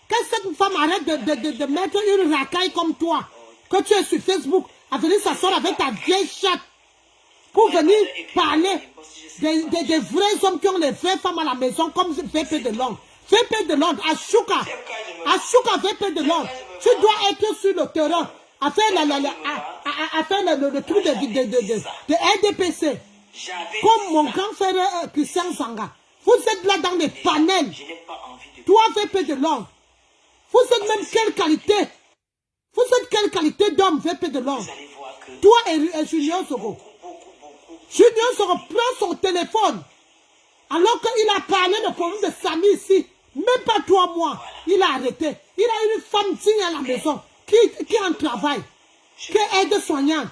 Que cette femme arrête de mettre une racaille comme toi. Que tu es sur Facebook, à venir s'asseoir avec ta vieille chatte. Pour venir parler des vrais hommes qui ont les vraies femmes à la maison, comme VP de Londres. VP de Londres, Ashuka VP de Londres. Tu dois être sur le terrain à faire le truc de RDPC. Comme mon grand frère Christian Sanga. Vous êtes là dans les panels. Toi, VP de Londres. Vous êtes même quelle qualité? Vous êtes quelle qualité d'homme, VP de Londres? Toi et Junior Soro. Junior Soro prend son téléphone. Alors qu'il a parlé de problème de Samy ici. Même pas 3 mois. Il a arrêté. Il a une femme digne à la maison. Qui en travail. Qui est aide-soignante.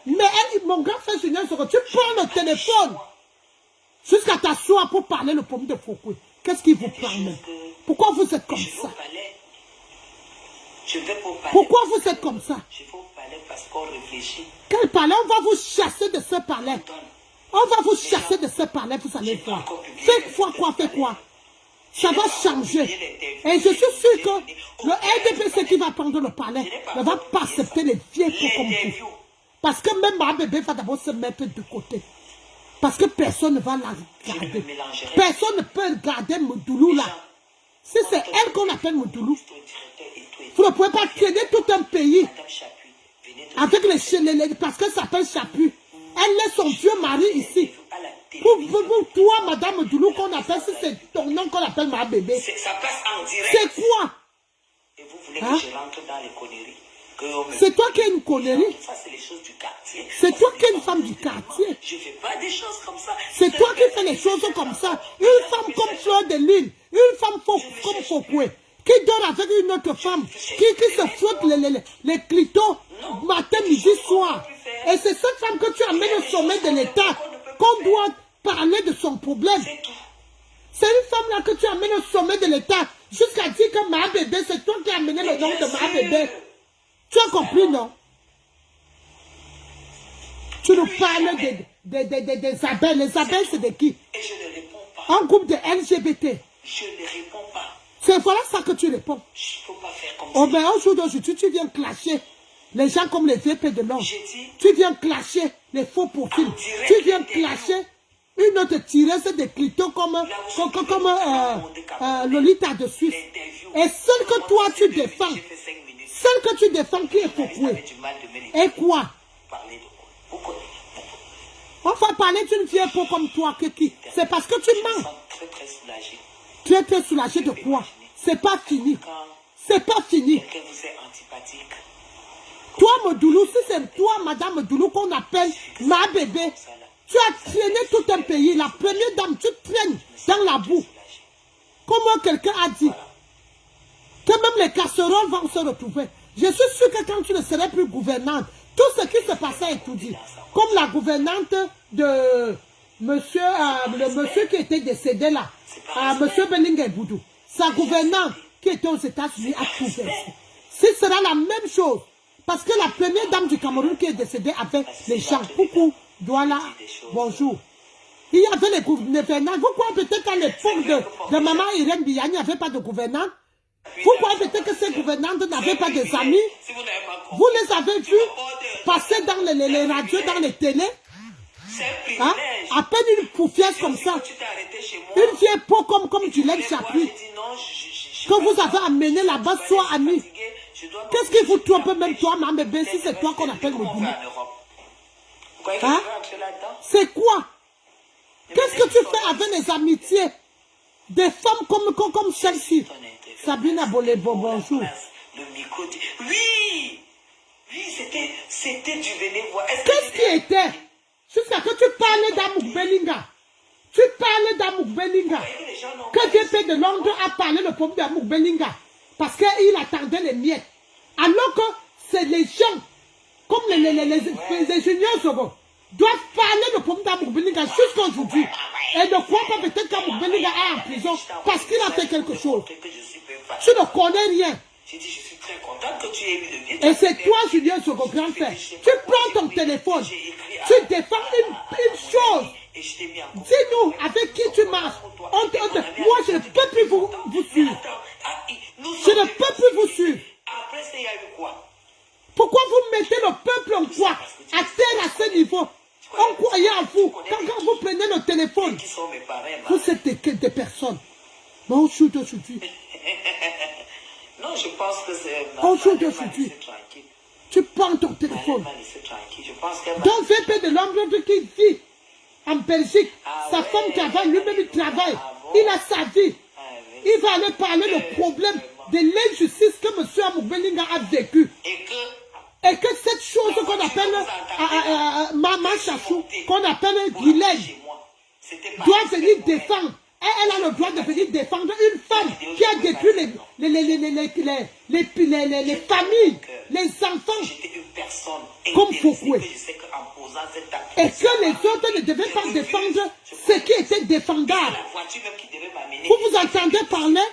Mais elle, mon grand frère Junior Soro, tu prends le téléphone. Jusqu'à t'asseoir pour parler le problème de Foucault. Qu'est-ce qui vous prend même? Pourquoi vous êtes comme ça? Pourquoi vous êtes comme ça? Je vais au palais parce qu'on réfléchit. Quel palais? On va vous chasser de ce palais. On On va vous chasser de ce palais, vous allez voir. Faites quoi, faites quoi. Ça va changer. Et je suis sûr que le RDPC qui va prendre le palais ne va pas accepter les vieux pour comme vous. Parce que même ma bébé va d'abord se mettre de côté. Parce que personne ne va la garder. Personne ne peut garder Moudoulou là. Si c'est elle qu'on appelle Moudoulou, vous ne pouvez pas traîner tout un pays avec les parce que ça s'appelle Chapu. Elle laisse son vieux mari ici. Pour toi, Madame Doulou, qu'on appelle, si c'est ton nom qu'on appelle ma bébé. Ça passe en direct. C'est quoi? Et vous voulez que je rentre dans les conneries? C'est toi qui es une connerie. Ça, c'est les choses du quartier. C'est toi qui es une femme du quartier. Je ne fais pas des choses comme ça. C'est toi qui fais les choses comme ça. Une femme comme Fleur de Lune. Une femme comme Fokwe. Qui dort avec une autre femme. Qui se frotte les clitos matin, midi, soir. Et c'est cette femme que tu amènes au sommet de l'État. Qu'on doit parler de son problème. C'est une femme là que tu amènes au sommet de l'État. Jusqu'à dire que ma bébé, c'est toi qui as amené le nom de ma bébé. Tu as compris, non? Tu nous parles des abeilles. Les abeilles, c'est de qui? Et je ne réponds pas. Un groupe de LGBT. Je ne réponds pas. C'est voilà ça que tu réponds. Je ne peux pas faire comme Oh ça. ben aujourd'hui, tu viens clasher les gens comme les VP de l'homme. J'ai dit, Tu viens clasher les faux profils. Tu viens clasher une autre tireuse de clitos comme Lolita de Suisse. Et celle que toi tu défends, celle que tu défends qui est Fokwe. Et quoi? On va parler d'une vieille peau comme toi, qui c'est parce que tu mens. très soulagé. Tu es très soulagé de quoi? C'est pas fini. C'est pas fini. Que vous êtes antipathique. Toi, Modoulou, si c'est toi, Madame Modoulou, qu'on appelle ma bébé, tu as traîné tout un pays. La première dame, tu traînes dans la boue. Comment quelqu'un a dit que même les casseroles vont se retrouver. Je suis sûr que quand tu ne serais plus gouvernante, tout ce qui se passait est tout dit. Comme la gouvernante de monsieur, le monsieur qui était décédé là, monsieur Belinga Boudou. Sa gouvernante qui était aux États-Unis a tout versé. Ce sera la même chose. Parce que la première dame du Cameroun qui est décédée avec les gens. Coucou, Douala, bonjour. Il y avait les gouvernantes. Vous croyez peut-être qu'à l'époque de maman Irène Biya, il n'y avait pas de gouvernante? Vous croyez peut-être que ces gouvernantes n'avaient pas des amis? Vous les avez vus passer dans les radios, dans les télés? Hein? À peine une poufiasse comme ça. Une vieille peau comme du lait Chapuis. Que vous avez amené là-bas, soit ami. Qu'est-ce qui vous trompe même toi, ma bébé, si c'est toi qu'on appelle le boulot? Hein? C'est quoi? Qu'est-ce que tu fais avec les amitiés des femmes comme celle-ci? Sabrina Bolebo, bonjour. Oui, c'était du Vénévois. Qu'est-ce qui était? Jusqu'à que tu parlais d'Amouk Belinga. Tu parlais d'Amouk Belinga. Que DP de Londres a parlé le problème d'Amouk Belinga. Parce qu'il attendait les miettes. Alors que c'est les gens, comme les juniors Zogo, doivent parler le problème d'Amouk Belinga jusqu'à aujourd'hui. Et ne crois pas peut-être qu'Amouk Belinga est en prison parce qu'il a fait quelque chose. Tu ne connais rien. J'ai dit, je suis très contente que tu aies eu le bien. Et c'est toi, Julien Zogo, grand frère. Tu prends ton téléphone. Tu défends une chose. Dis-nous avec qui tu marches. Moi, je ne peux plus vous suivre. Je ne peux plus vous suivre. Pourquoi vous mettez le peuple en quoi? À terre à ce niveau. On croyait en vous. Quand vous prenez le téléphone, vous êtes des personnes. Non, je suis. Non, je pense que c'est... Aujourd'hui, tu prends ton téléphone. Donc, VP de l'Ambre qui vit en Belgique, sa femme travaille, lui-même il travaille, il a sa vie. Il va aller parler le problème de l'injustice que M. Amouk Belinga a vécu. Et que cette chose qu'on appelle Maman Chachou, qu'on appelle Guylaine, doit venir défendre. Et elle a le droit de venir défendre une femme qui a détruit les familles, les enfants, comme Fokwe. Et que les autres ne devaient pas défendre ce qui était défendable. Vous vous entendez parler?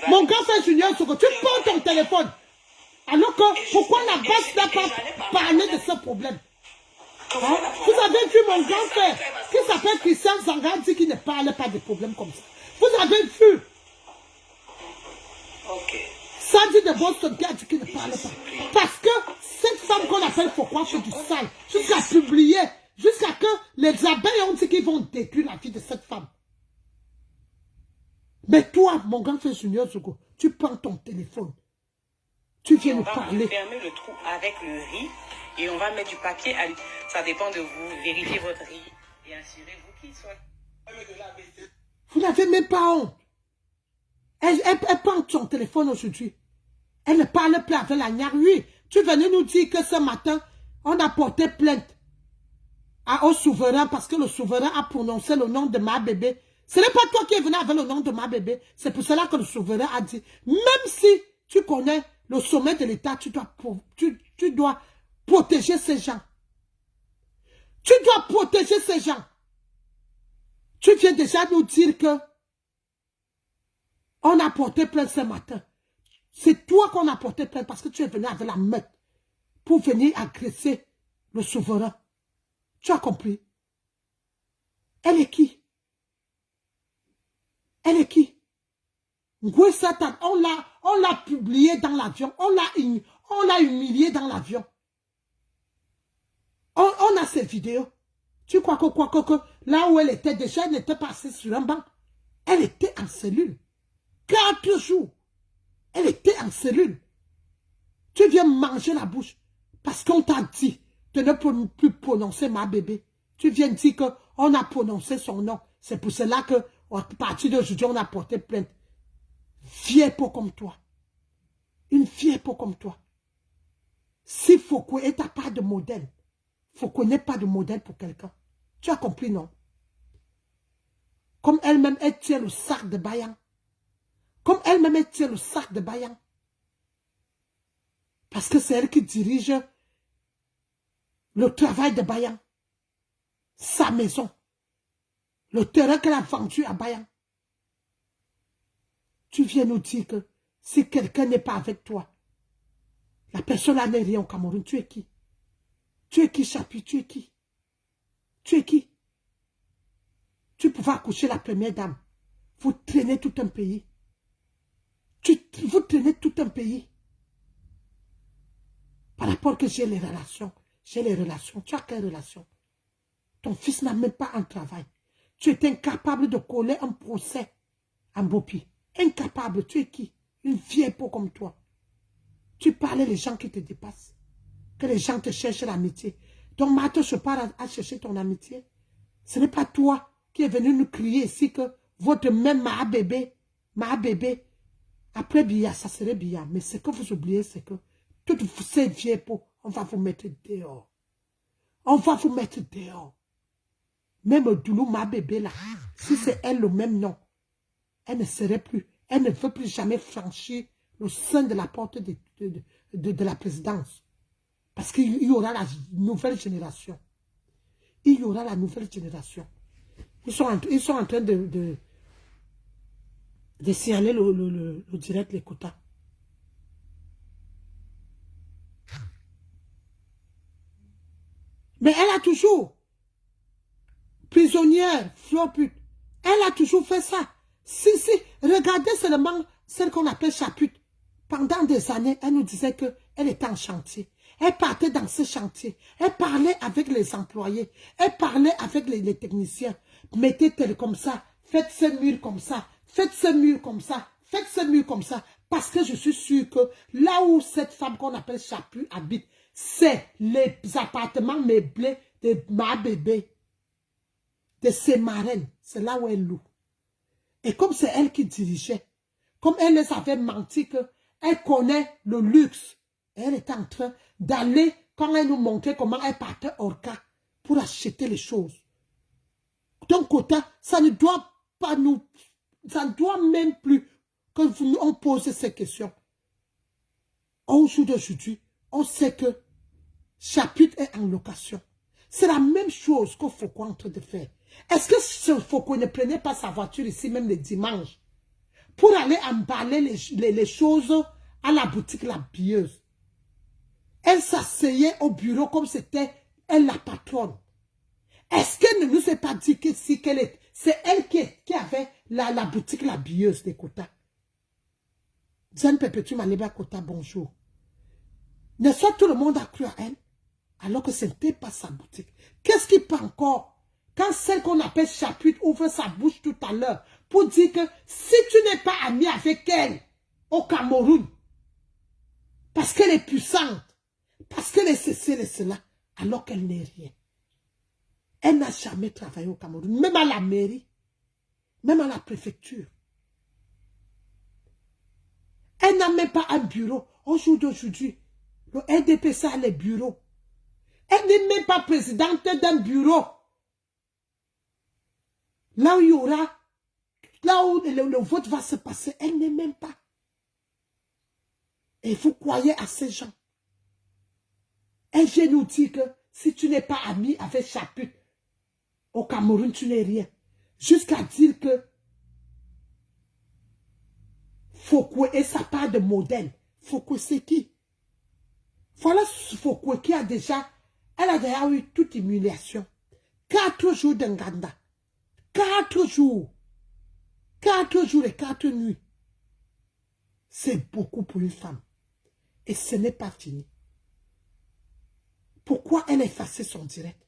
Mon grand frère Junior Sogo, tu prends ton téléphone. Alors que, pourquoi la base n'a pas parlé de ce problème? Vous avez vu mon grand frère qui s'appelle Christian Zanga dit qu'il ne parle pas de problèmes comme ça. Vous avez vu. Ok. Sandy de Boston qui a dit qu'il ne parle pas. Parce que cette femme qu'on appelle Foucault fait du sale. Jusqu'à publier. Jusqu'à que les abeilles ont dit qu'ils vont détruire la vie de cette femme. Mais toi, mon grand frère Junior Zogo, tu prends ton téléphone. Tu viens nous parler. On va fermer le trou avec le riz et on va mettre du papier à l'huile. Ça dépend de vous. Vérifiez votre riz et assurez-vous qu'il soit... Vous n'avez même pas honte. Elle prend son téléphone aujourd'hui. Elle ne parle plus avec la nière. Oui, tu venais nous dire que ce matin, on a porté plainte au souverain parce que le souverain a prononcé le nom de ma bébé. Ce n'est pas toi qui es venu avec le nom de ma bébé. C'est pour cela que le souverain a dit, même si tu connais le sommet de l'État, tu dois protéger ces gens. Tu dois protéger ces gens. Tu viens déjà nous dire que on a porté plainte ce matin. C'est toi qu'on a porté plainte parce que tu es venu avec la meute pour venir agresser le souverain. Tu as compris? Elle est qui? Elle est qui? Ngoué Satan, on l'a publié dans l'avion. On l'a humilié dans l'avion. On a ces vidéos. Tu crois que là où elle était déjà, elle n'était pas assise sur un banc. Elle était en cellule. 4 jours. Elle était en cellule. Tu viens manger la bouche parce qu'on t'a dit de ne plus prononcer ma bébé. Tu viens dire qu'on a prononcé son nom. C'est pour cela que, à partir d'aujourd'hui, on a porté plainte. Vieille peau comme toi. Une vieille peau comme toi. Si Foucault est pas de modèle, Foucault n'est pas de modèle pour quelqu'un. Tu as compris, non? Comme elle-même, elle tient le sac de Bayan. Comme elle-même, elle tient le sac de Bayan. Parce que c'est elle qui dirige le travail de Bayan. Sa maison. Le terrain qu'elle a vendu à Bayan. Tu viens nous dire que si quelqu'un n'est pas avec toi, la personne n'est rien au Cameroun. Tu es qui? Tu es qui, Chapi? Tu es qui? Tu es qui? Tu pouvais accoucher la première dame. Vous traînez tout un pays. Vous traînez tout un pays. Par rapport que j'ai les relations. J'ai les relations. Tu as quelle relation? Ton fils n'a même pas un travail. Tu es incapable de coller un procès en Bopi. Incapable. Tu es qui? Une vieille peau comme toi. Tu parlais les gens qui te dépassent. Que les gens te cherchent l'amitié. Donc, Mato se part à chercher ton amitié. Ce n'est pas toi qui est venu nous crier ici que votre même ma bébé, après Bia, ça serait Bia. Mais ce que vous oubliez, c'est que toutes ces vieilles peaux, on va vous mettre dehors. On va vous mettre dehors. Même Doulou, ma bébé là, si c'est elle le même nom, elle ne serait plus, elle ne veut plus jamais franchir le sein de la porte de la présidence. Parce qu'il y aura la nouvelle génération. Il y aura la nouvelle génération. Ils sont en train de signaler le direct, les quotas. Mais elle a toujours, prisonnière, fleur pute, elle a toujours fait ça. Si, regardez seulement celle qu'on appelle Chaput. Pendant des années, elle nous disait qu'elle était en chantier. Elle partait dans ce chantier. Elle parlait avec les employés. Elle parlait avec les techniciens. Mettez-tel comme ça. Faites ce mur comme ça. Faites ce mur comme ça. Faites ce mur comme ça. Parce que je suis sûre que là où cette femme qu'on appelle Chaput habite, c'est les appartements meublés de ma bébé. De ses marraines. C'est là où elle loue. Et comme c'est elle qui dirigeait, comme elle les avait menti qu'elle connaît le luxe, elle était en train d'aller, quand elle nous montrait comment elle partait hors cas pour acheter les choses. Donc, ça ne doit pas nous, ça ne doit même plus qu'on pose ces questions. Au jour d'aujourd'hui, on sait que Chaput est en location. C'est la même chose que Foucault est en train de faire. Est-ce que ce Foucault ne prenait pas sa voiture ici même les dimanches pour aller emballer les choses à la boutique La Billeuse? Elle s'asseyait au bureau comme c'était est la patronne. Est-ce qu'elle ne nous a pas dit que si c'est elle qui avait la boutique, la billeuse des quotas? Diane Perpétue Maleba Kota, bonjour. N'est-ce pas tout le monde a cru à elle? Alors que ce n'était pas sa boutique. Qu'est-ce qui peut encore? Quand celle qu'on appelle Chapuis ouvre sa bouche tout à l'heure pour dire que si tu n'es pas ami avec elle au Cameroun, parce qu'elle est puissante, parce qu'elle est ceci et cela, alors qu'elle n'est rien. Elle n'a jamais travaillé au Cameroun, même à la mairie, même à la préfecture. Elle n'a même pas un bureau. Au jour d'aujourd'hui, le RDPC a les bureaux. Elle n'est même pas présidente d'un bureau. Là où il y aura, là où le vote va se passer, elle n'est même pas. Et vous croyez à ces gens. Elle vient nous dire que si tu n'es pas ami avec Chapuis, au Cameroun, tu n'es rien. Jusqu'à dire que Foucault est sa part de modèle. Foucault, c'est qui? Voilà Foucault qui a déjà, elle a déjà eu toute humiliation. 4 jours d'Nganda. 4 jours. 4 jours et 4 nuits. C'est beaucoup pour une femme. Et ce n'est pas fini. Pourquoi elle a effacé son direct?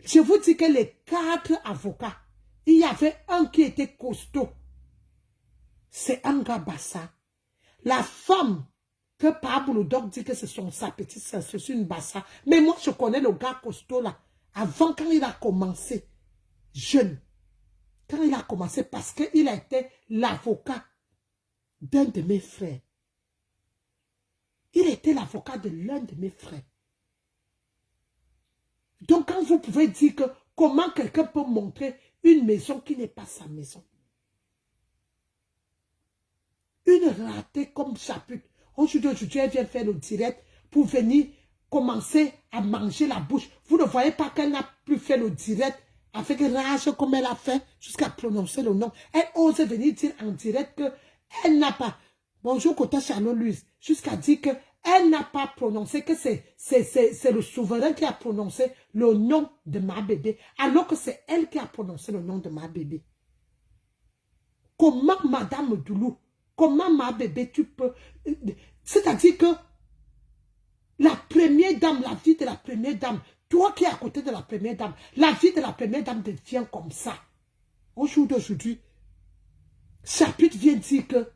Je vous dis que les 4 avocats, il y avait un qui était costaud. C'est Anga Bassa. La femme que Pablo Doc dit que c'est sa petite sœur, c'est une Bassa. Mais moi, je connais le gars costaud là. Avant, quand il a commencé, jeune. Quand il a commencé, parce qu'il a été l'avocat d'un de mes frères. Il était l'avocat de l'un de mes frères. Donc, quand vous pouvez dire que comment quelqu'un peut montrer une maison qui n'est pas sa maison. Une ratée comme Chapuis. Aujourd'hui, elle vient faire le direct pour venir commencer à manger la bouche. Vous ne voyez pas qu'elle n'a plus fait le direct avec rage comme elle a fait jusqu'à prononcer le nom. Elle ose venir dire en direct qu'elle n'a pas. Bonjour, Kota Charlotte Louise. Jusqu'à dire qu'elle n'a pas prononcé, que c'est le souverain qui a prononcé le nom de ma bébé. Alors que c'est elle qui a prononcé le nom de ma bébé. Comment, Madame Doulou, comment ma bébé tu peux... C'est-à-dire que la première dame, la vie de la première dame, toi qui es à côté de la première dame, la vie de la première dame devient comme ça. Au jour d'aujourd'hui, Chapuis vient dire que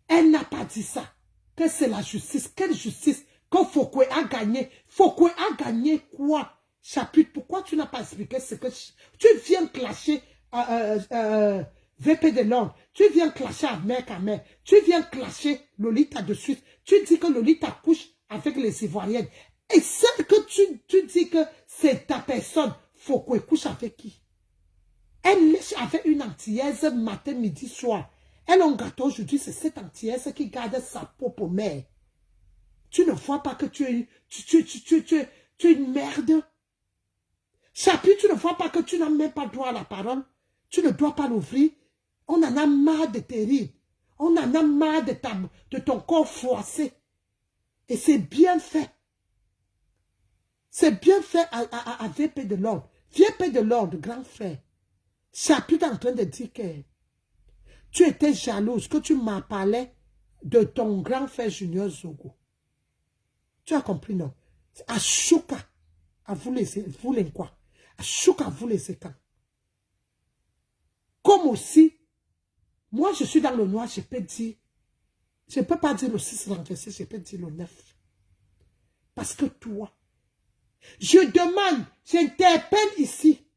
elle n'a pas dit ça, que c'est la justice. Quelle justice? Que Foucault a gagné. Foucault a gagné quoi? Chapuis, pourquoi tu n'as pas expliqué ce que... Tu viens clasher VP de Londres, tu viens clasher avec Amer, tu viens clasher Lolita de Suisse, tu dis que Lolita couche avec les Ivoiriennes. Et celle que tu dis que c'est ta personne, Foucault couche avec qui? Elle lèche avec une antillaise matin, midi, soir. Elle a un gâteau aujourd'hui, c'est cette antillaise qui garde sa propre mère. Tu ne vois pas que tu es une merde. Chapuis, tu ne vois pas que tu n'as même pas droit à la parole. Tu ne dois pas l'ouvrir. On en a marre de tes rides. On en a marre de ton corps froissé. Et c'est bien fait. C'est bien fait à VP de l'ordre. VP de l'ordre, grand frère. Chapuis est en train de dire que tu étais jalouse, que tu m'as parlé de ton grand frère Junior Zogo. Tu as compris, non? À Chouka, à vous les quoi? À Chouka, à vous les écans. Comme aussi, moi je suis dans le noir, je peux dire, je ne peux pas dire le 6 renversé, je peux dire le 9. Parce que toi, je demande, j'interpelle ici,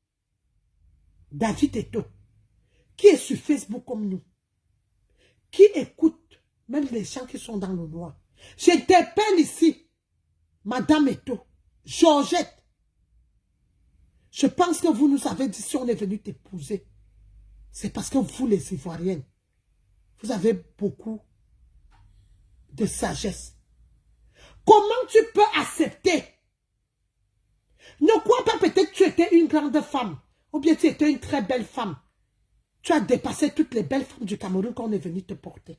David Eto, qui est sur Facebook comme nous, qui écoute, même les gens qui sont dans le noir. J'interpelle ici, Madame Eto, Georgette. Je pense que vous nous avez dit si on est venu t'épouser. C'est parce que vous, les Ivoiriennes, vous avez beaucoup de sagesse. Comment tu peux accepter? Ne crois pas peut-être que tu étais une grande femme, ou bien tu étais une très belle femme. Tu as dépassé toutes les belles femmes du Cameroun qu'on est venu te porter.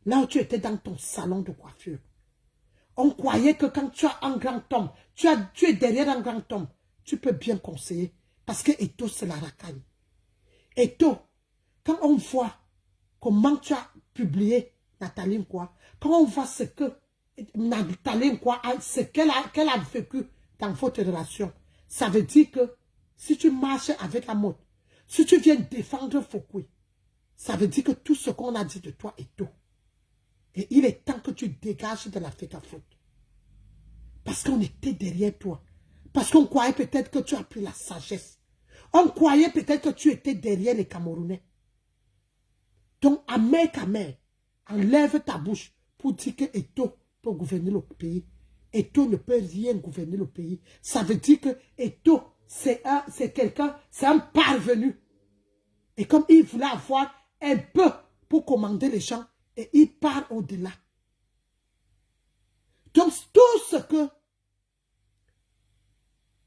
Là où tu étais dans ton salon de coiffure. On croyait que quand tu as un grand homme, tu es derrière un grand homme, tu peux bien conseiller. Parce que Eto, c'est la racaille. Eto, quand on voit comment tu as publié Nathalie Nkwa, quand on voit ce que Nathalie Nkwa, ce qu'elle a vécu dans votre relation, ça veut dire que si tu marches avec Amot, si tu viens défendre Fokui, ça veut dire que tout ce qu'on a dit de toi est tout. Et il est temps que tu dégages de la FECAFOOT. Parce qu'on était derrière toi. Parce qu'on croyait peut-être que tu as pris la sagesse. On croyait peut-être que tu étais derrière les Camerounais. Donc, amère, enlève ta bouche pour dire que Eto peut gouverner le pays. Eto ne peut rien gouverner le pays. Ça veut dire que Eto, c'est quelqu'un, c'est un parvenu. Et comme il voulait avoir un peu pour commander les gens, et il part au-delà. Donc, tout ce que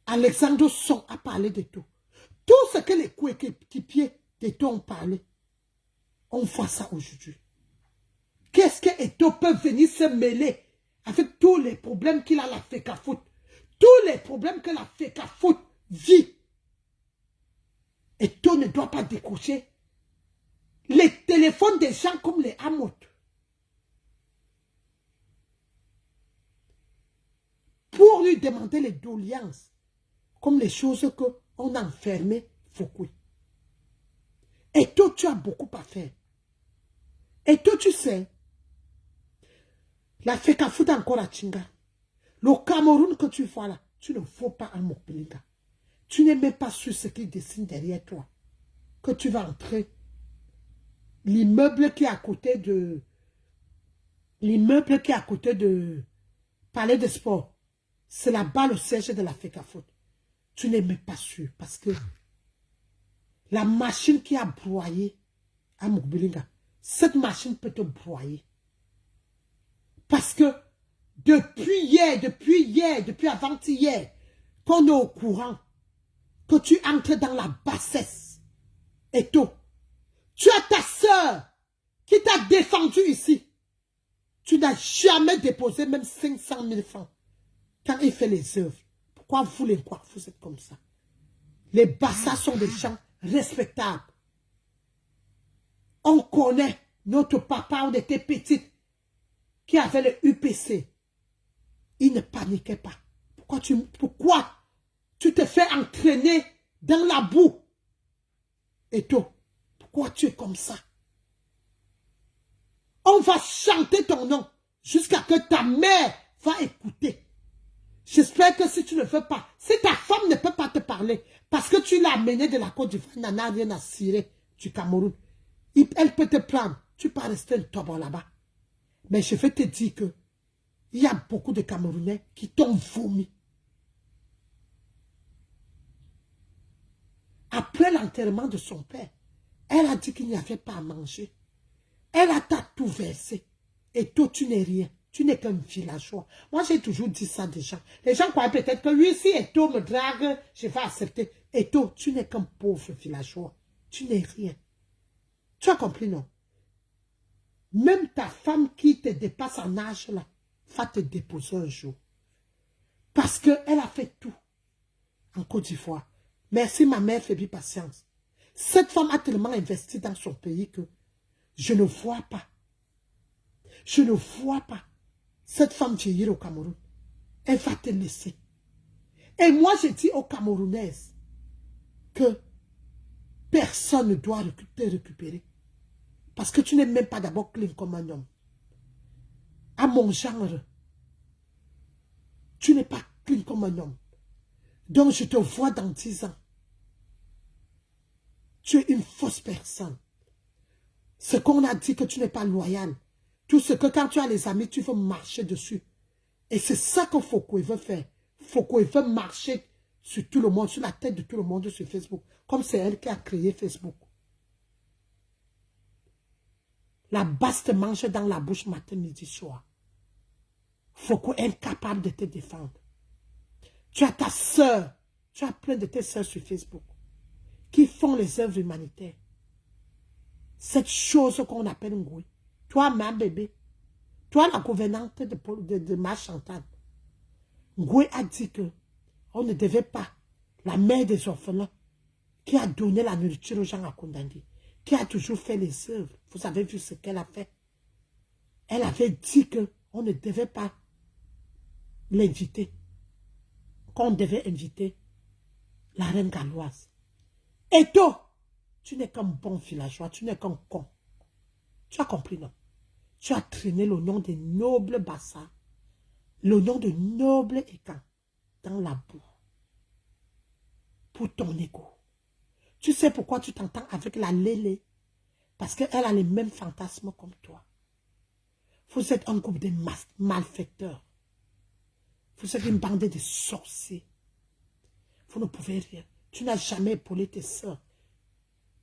Alexandre Son a parlé de tout, tout ce que les coéquipiers de tout ont parlé, on voit ça aujourd'hui. Qu'est-ce que Eto peut venir se mêler avec tous les problèmes qu'il a la FECAFOOT, tous les problèmes que la FECAFOOT vit? Eto ne doit pas décrocher les téléphones des gens comme les Amot. Pour lui demander les doléances, comme les choses qu'on a enfermées Fokui. Et toi, tu as beaucoup à faire. Et toi, tu sais, la FECAFOOT encore à Chinga. Le Cameroun que tu vois là, tu ne faut pas un Mokbelinga. Tu n'es même pas sur ce qui dessine derrière toi. Que tu vas entrer. L'immeuble qui est à côté de... L'immeuble qui est à côté de... Palais de Sport. C'est là-bas le siège de la FECAFOOT. Tu n'es même pas sûr. Parce que la machine qui a broyé à Mokbelinga, cette machine peut te broyer. Parce que depuis avant-hier, qu'on est au courant que tu entres dans la bassesse. Et tout. Tu as ta soeur qui t'a défendu ici. Tu n'as jamais déposé même 500 000 francs quand il fait les œuvres. Pourquoi vous les croyez, vous êtes comme ça? Les Bassas sont des gens respectables. On connaît notre papa, on était petite, qui avait le UPC. Il ne paniquait pas. Pourquoi tu te fais entraîner dans la boue? Et toi, pourquoi tu es comme ça? On va chanter ton nom jusqu'à que ta mère va écouter. J'espère que si tu ne veux pas, si ta femme ne peut pas te parler, parce que tu l'as amenée de la Côte d'Ivoire, elle n'en a rien à cirer du Cameroun, elle peut te prendre. Tu peux rester un tobo là-bas. Mais je vais te dire que il y a beaucoup de Camerounais qui t'ont vomi. Après l'enterrement de son père, elle a dit qu'il n'y avait pas à manger. Elle a tout versé. Et toi, tu n'es rien. Tu n'es qu'un villageois. Moi, j'ai toujours dit ça des gens. Les gens croient peut-être que lui, si Eto me drague, je vais accepter. Eto, tu n'es qu'un pauvre villageois. Tu n'es rien. Tu as compris, non? Même ta femme qui te dépasse en âge, là, va te déposer un jour. Parce qu'elle a fait tout en Côte d'Ivoire. Merci, ma mère, Fébi Patience. Cette femme a tellement investi dans son pays que je ne vois pas. Je ne vois pas cette femme vieillir au Cameroun. Elle va te laisser. Et moi, je dis aux Camerounaises que personne ne doit te récupérer. Parce que tu n'es même pas d'abord clean comme un homme. À mon genre, tu n'es pas clean comme un homme. Donc je te vois dans 10 ans. Tu es une fausse personne. Ce qu'on a dit que tu n'es pas loyal. Tout ce que quand tu as les amis, tu veux marcher dessus. Et c'est ça que Fokui veut faire. Fokui veut marcher sur tout le monde, sur la tête de tout le monde sur Facebook. Comme c'est elle qui a créé Facebook. La basse te mange dans la bouche matin, midi, soir. Fokui est incapable de te défendre. Tu as ta soeur. Tu as plein de tes soeurs sur Facebook qui font les œuvres humanitaires. Cette chose qu'on appelle Ngoui. Toi, ma bébé, Toi, la gouvernante de ma Chantal, Ngoué a dit que on ne devait pas, la mère des orphelins, qui a donné la nourriture aux gens à Kondandi, qui a toujours fait les œuvres. Vous avez vu ce qu'elle a fait. Elle avait dit qu'on ne devait pas l'inviter, qu'on devait inviter la reine galloise. Et toi, tu n'es qu'un bon villageois, tu n'es qu'un con. Tu as compris, non? Tu as traîné le nom des nobles Bassa, le nom de nobles Ekan, dans la boue, pour ton égo. Tu sais pourquoi tu t'entends avec la Lélé? Parce qu'elle a les mêmes fantasmes comme toi. Vous êtes un groupe de malfaiteurs. Vous êtes une bande de sorciers. Vous ne pouvez rien. Tu n'as jamais épaulé tes soeurs.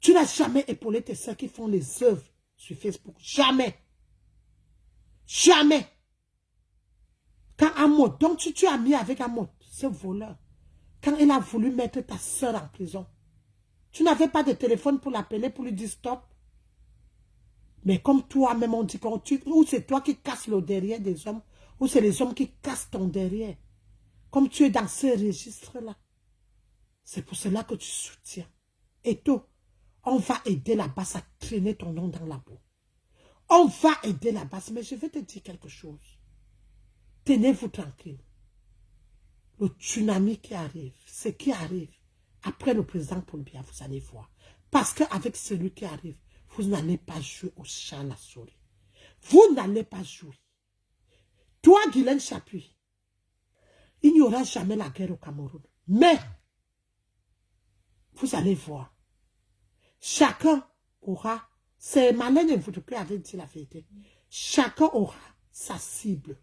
Tu n'as jamais épaulé tes soeurs qui font les œuvres sur Facebook. Jamais. Jamais. Quand Amod, donc tu as mis avec Amod, ce voleur, quand il a voulu mettre ta soeur en prison, tu n'avais pas de téléphone pour l'appeler, pour lui dire stop. Mais comme toi-même, on dit ou c'est toi qui casses le derrière des hommes, ou c'est les hommes qui cassent ton derrière. Comme tu es dans ce registre-là. C'est pour cela que tu soutiens. Et toi, on va aider la basse à traîner ton nom dans la boue. On va aider la basse, mais je vais te dire quelque chose. Tenez-vous tranquille. Le tsunami qui arrive, ce qui arrive, après le président Paul Biya, vous allez voir. Parce qu'avec celui qui arrive, vous n'allez pas jouer au chat à la souris. Vous n'allez pas jouer. Toi, Guylaine Chapuis, il n'y aura jamais la guerre au Cameroun. Mais, vous allez voir. Chacun aura, c'est Malène Mvoutou qui avait dit la vérité. Chacun aura sa cible.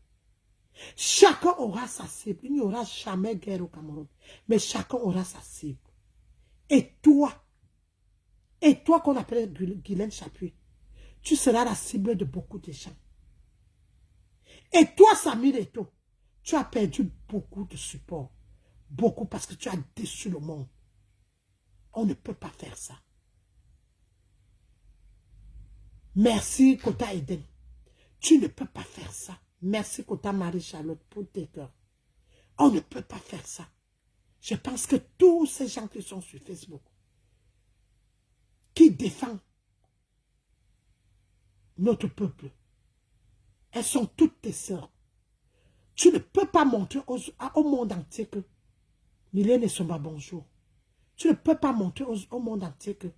Chacun aura sa cible. Il n'y aura jamais guerre au Cameroun. Mais chacun aura sa cible. Et toi qu'on appelle Guylaine Chapuis, tu seras la cible de beaucoup de gens. Et toi, Samir Eto, tu as perdu beaucoup de support. Beaucoup parce que tu as déçu le monde. On ne peut pas faire ça. Merci, Kota Eden. Tu ne peux pas faire ça. Merci, Kota Marie-Charlotte, pour tes cœurs. On ne peut pas faire ça. Je pense que tous ces gens qui sont sur Facebook, qui défendent notre peuple, elles sont toutes tes sœurs. Tu ne peux pas montrer au monde entier que Mylène Somba, bonjour. Tu ne peux pas montrer au monde entier que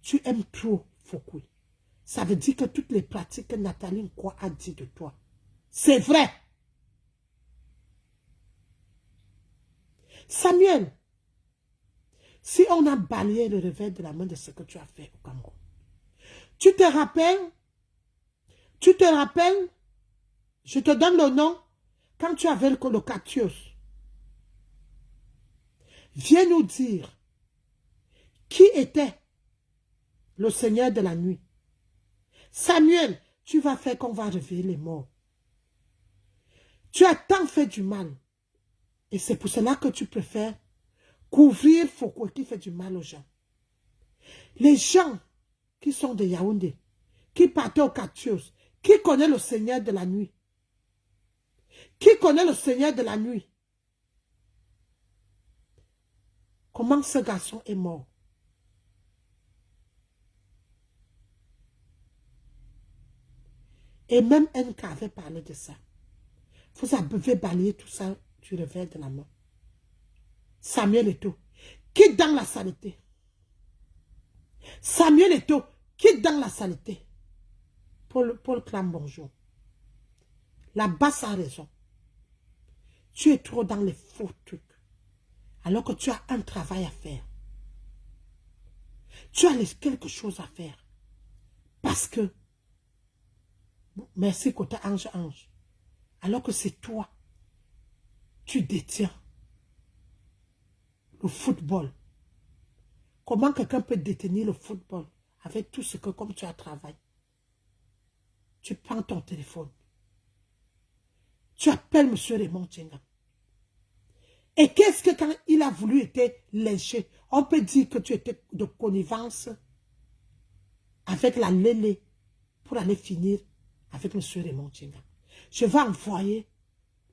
tu aimes trop Foucault. Ça veut dire que toutes les pratiques que Nathalie Nkwa a dit de toi, c'est vrai. Samuel, si on a balayé le revers de la main de ce que tu as fait au Cameroun, tu te rappelles, je te donne le nom, quand tu avais le Catius, viens nous dire qui était le Seigneur de la nuit. Samuel, tu vas faire qu'on va réveiller les morts. Tu as tant fait du mal. Et c'est pour cela que tu préfères couvrir Foucault qui fait du mal aux gens. Les gens qui sont de Yaoundé, qui partent au Catius, qui connaît le Seigneur de la nuit. Qui connaît le Seigneur de la nuit? Comment ce garçon est mort? Et même NK avait parlé de ça. Vous avez balayé tout ça du revers de la main. Samuel Eto'o, quitte dans la saleté. Samuel Eto'o, quitte dans la saleté. Paul Clam, bonjour. La basse a raison. Tu es trop dans les faux trucs. Alors que tu as un travail à faire. Tu as quelque chose à faire. Parce que, merci côté ange. Alors que c'est toi, tu détiens le football. Comment quelqu'un peut détenir le football avec tout ce que, comme tu as travaillé? Tu prends ton téléphone. Tu appelles M. Raymond Tchenga. Et qu'est-ce que quand il a voulu être lynché, on peut dire que tu étais de connivence avec la Lélé pour aller finir avec M. Raymond Tchenga. Je vais envoyer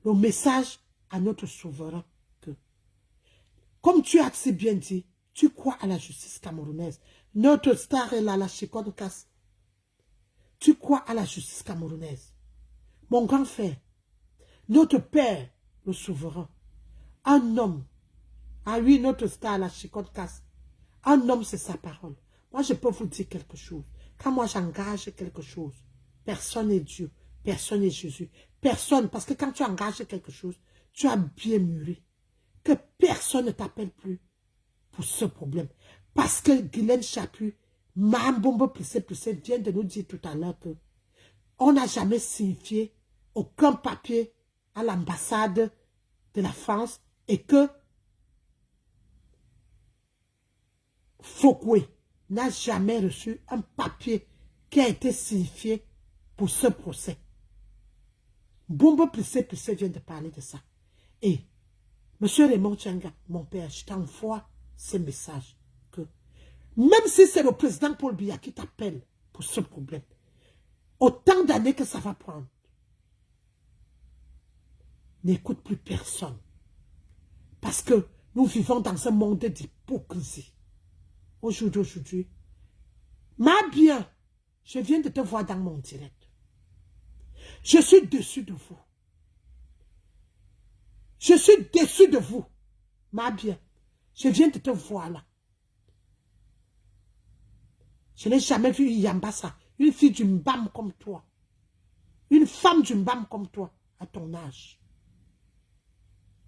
le message à notre souverain que, comme tu as si bien dit, tu crois à la justice camerounaise. Notre star est là, la chicotte casse. Tu crois à la justice camerounaise. Mon grand frère, notre père, le souverain, un homme, ah oui, notre star, la chicotte casse. Un homme, c'est sa parole. Moi, je peux vous dire quelque chose. Quand moi, j'engage quelque chose, personne n'est Dieu, personne n'est Jésus. Personne, parce que quand tu engages quelque chose, tu as bien mûri. Que personne ne t'appelle plus pour ce problème. Parce que Guylaine Chapuis, Mahambombo Plissé vient de nous dire tout à l'heure que on n'a jamais signifié aucun papier à l'ambassade de la France et que Fokwe n'a jamais reçu un papier qui a été signifié pour ce procès. Bombo Plissé vient de parler de ça. Et M. Raymond Tchanga, mon père, je t'envoie ce message que même si c'est le président Paul Biya qui t'appelle pour ce problème, autant d'années que ça va prendre, n'écoute plus personne. Parce que nous vivons dans un monde d'hypocrisie. Aujourd'hui, ma bien, je viens de te voir dans mon direct. Je suis déçu de vous. Je suis déçu de vous. Ma bien, je viens de te voir là. Je n'ai jamais vu Yambassa, une fille du Mbam comme toi. Une femme du Mbam comme toi, à ton âge.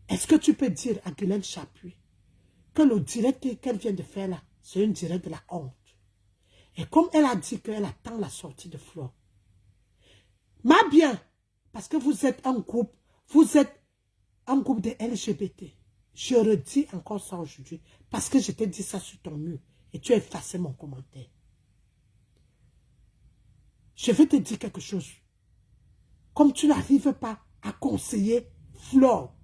Est-ce que tu peux dire à Guylaine Chapuis que le direct qu'elle vient de faire là, c'est une direct de la honte? Et comme elle a dit qu'elle attend la sortie de Flore. Ma bien, parce que vous êtes un groupe de LGBT. Je redis encore ça aujourd'hui, parce que je t'ai dit ça sur ton mur, et tu as effacé mon commentaire. Je vais te dire quelque chose. Comme tu n'arrives pas à conseiller Flore,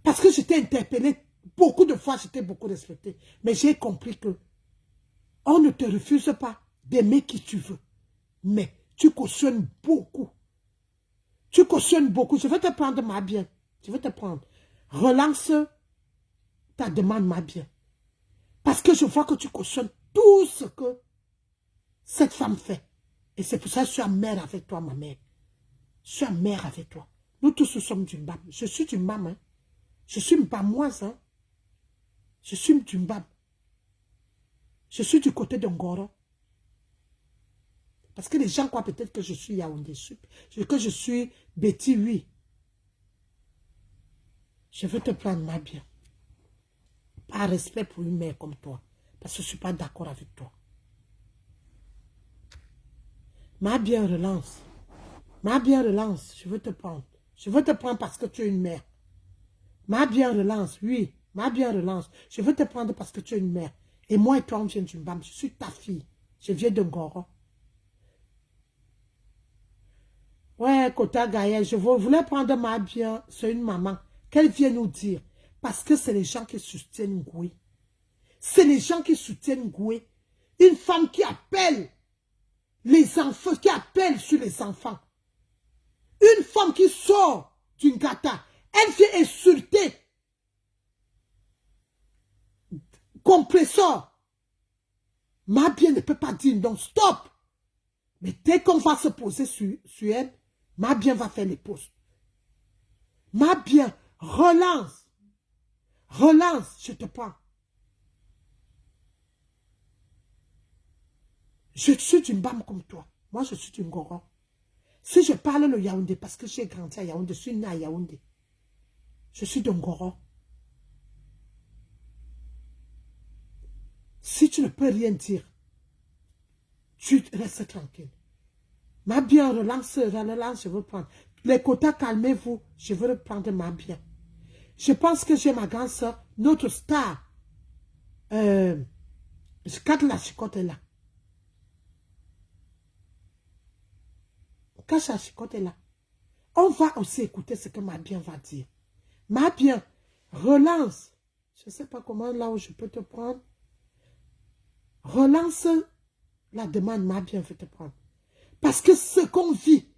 parce que je t'ai interpellé beaucoup de fois, je t'ai beaucoup respecté, mais j'ai compris que on ne te refuse pas d'aimer qui tu veux, mais tu cautionnes beaucoup. Tu cautionnes beaucoup. Je vais te prendre ma bien. Je vais te prendre. Relance ta demande ma bien. Parce que je vois que tu cautionnes tout ce que cette femme fait. Et c'est pour ça que je suis amère avec toi, ma mère. Je suis amère avec toi. Nous tous nous sommes du Mbam. Je suis du Mbam. Hein. Je suis Mbamoise. Hein. Je suis du Mbam. Je suis du côté de Ngoro. Parce que les gens croient peut-être que je suis Yaoundé, que je suis Betty, oui. Je veux te prendre ma bien. Par respect pour une mère comme toi. Parce que je ne suis pas d'accord avec toi. Ma bien relance. Ma bien relance. Je veux te prendre. Je veux te prendre parce que tu es une mère. Ma bien relance. Oui. Ma bien relance. Je veux te prendre parce que tu es une mère. Et moi et toi, on vient du Mbam. Je suis ta fille. Je viens de Ngoro. Ouais, Kota Gaël, je voulais prendre ma bien. C'est une maman. Qu'elle vient nous dire. Parce que c'est les gens qui soutiennent Goué. C'est les gens qui soutiennent Goué. Une femme qui appelle les enfants, qui appelle sur les enfants. Une femme qui sort d'une gata. Elle vient insulter. Compresseur. Ma bien ne peut pas dire non, stop. Mais dès qu'on va se poser sur elle, ma bien va faire les postes. Ma bien, relance. Relance, je te prends. Je suis d'une Mbam comme toi. Moi, je suis d'une Ngoro. Si je parle le Yaoundé, parce que j'ai grandi à Yaoundé, je suis né à Yaoundé. Je suis de Ngoro. Si tu ne peux rien dire, tu restes tranquille. Ma bien, relance, je veux prendre. Les quotas, calmez-vous, je veux reprendre ma bien. Je pense que j'ai ma grande soeur, notre star. Quand la chicotte est là. Quand la chicotte est là. On va aussi écouter ce que ma bien va dire. Ma bien, relance. Je ne sais pas comment là où je peux te prendre. Relance la demande, ma bien veut te prendre. Parce que ce qu'on vit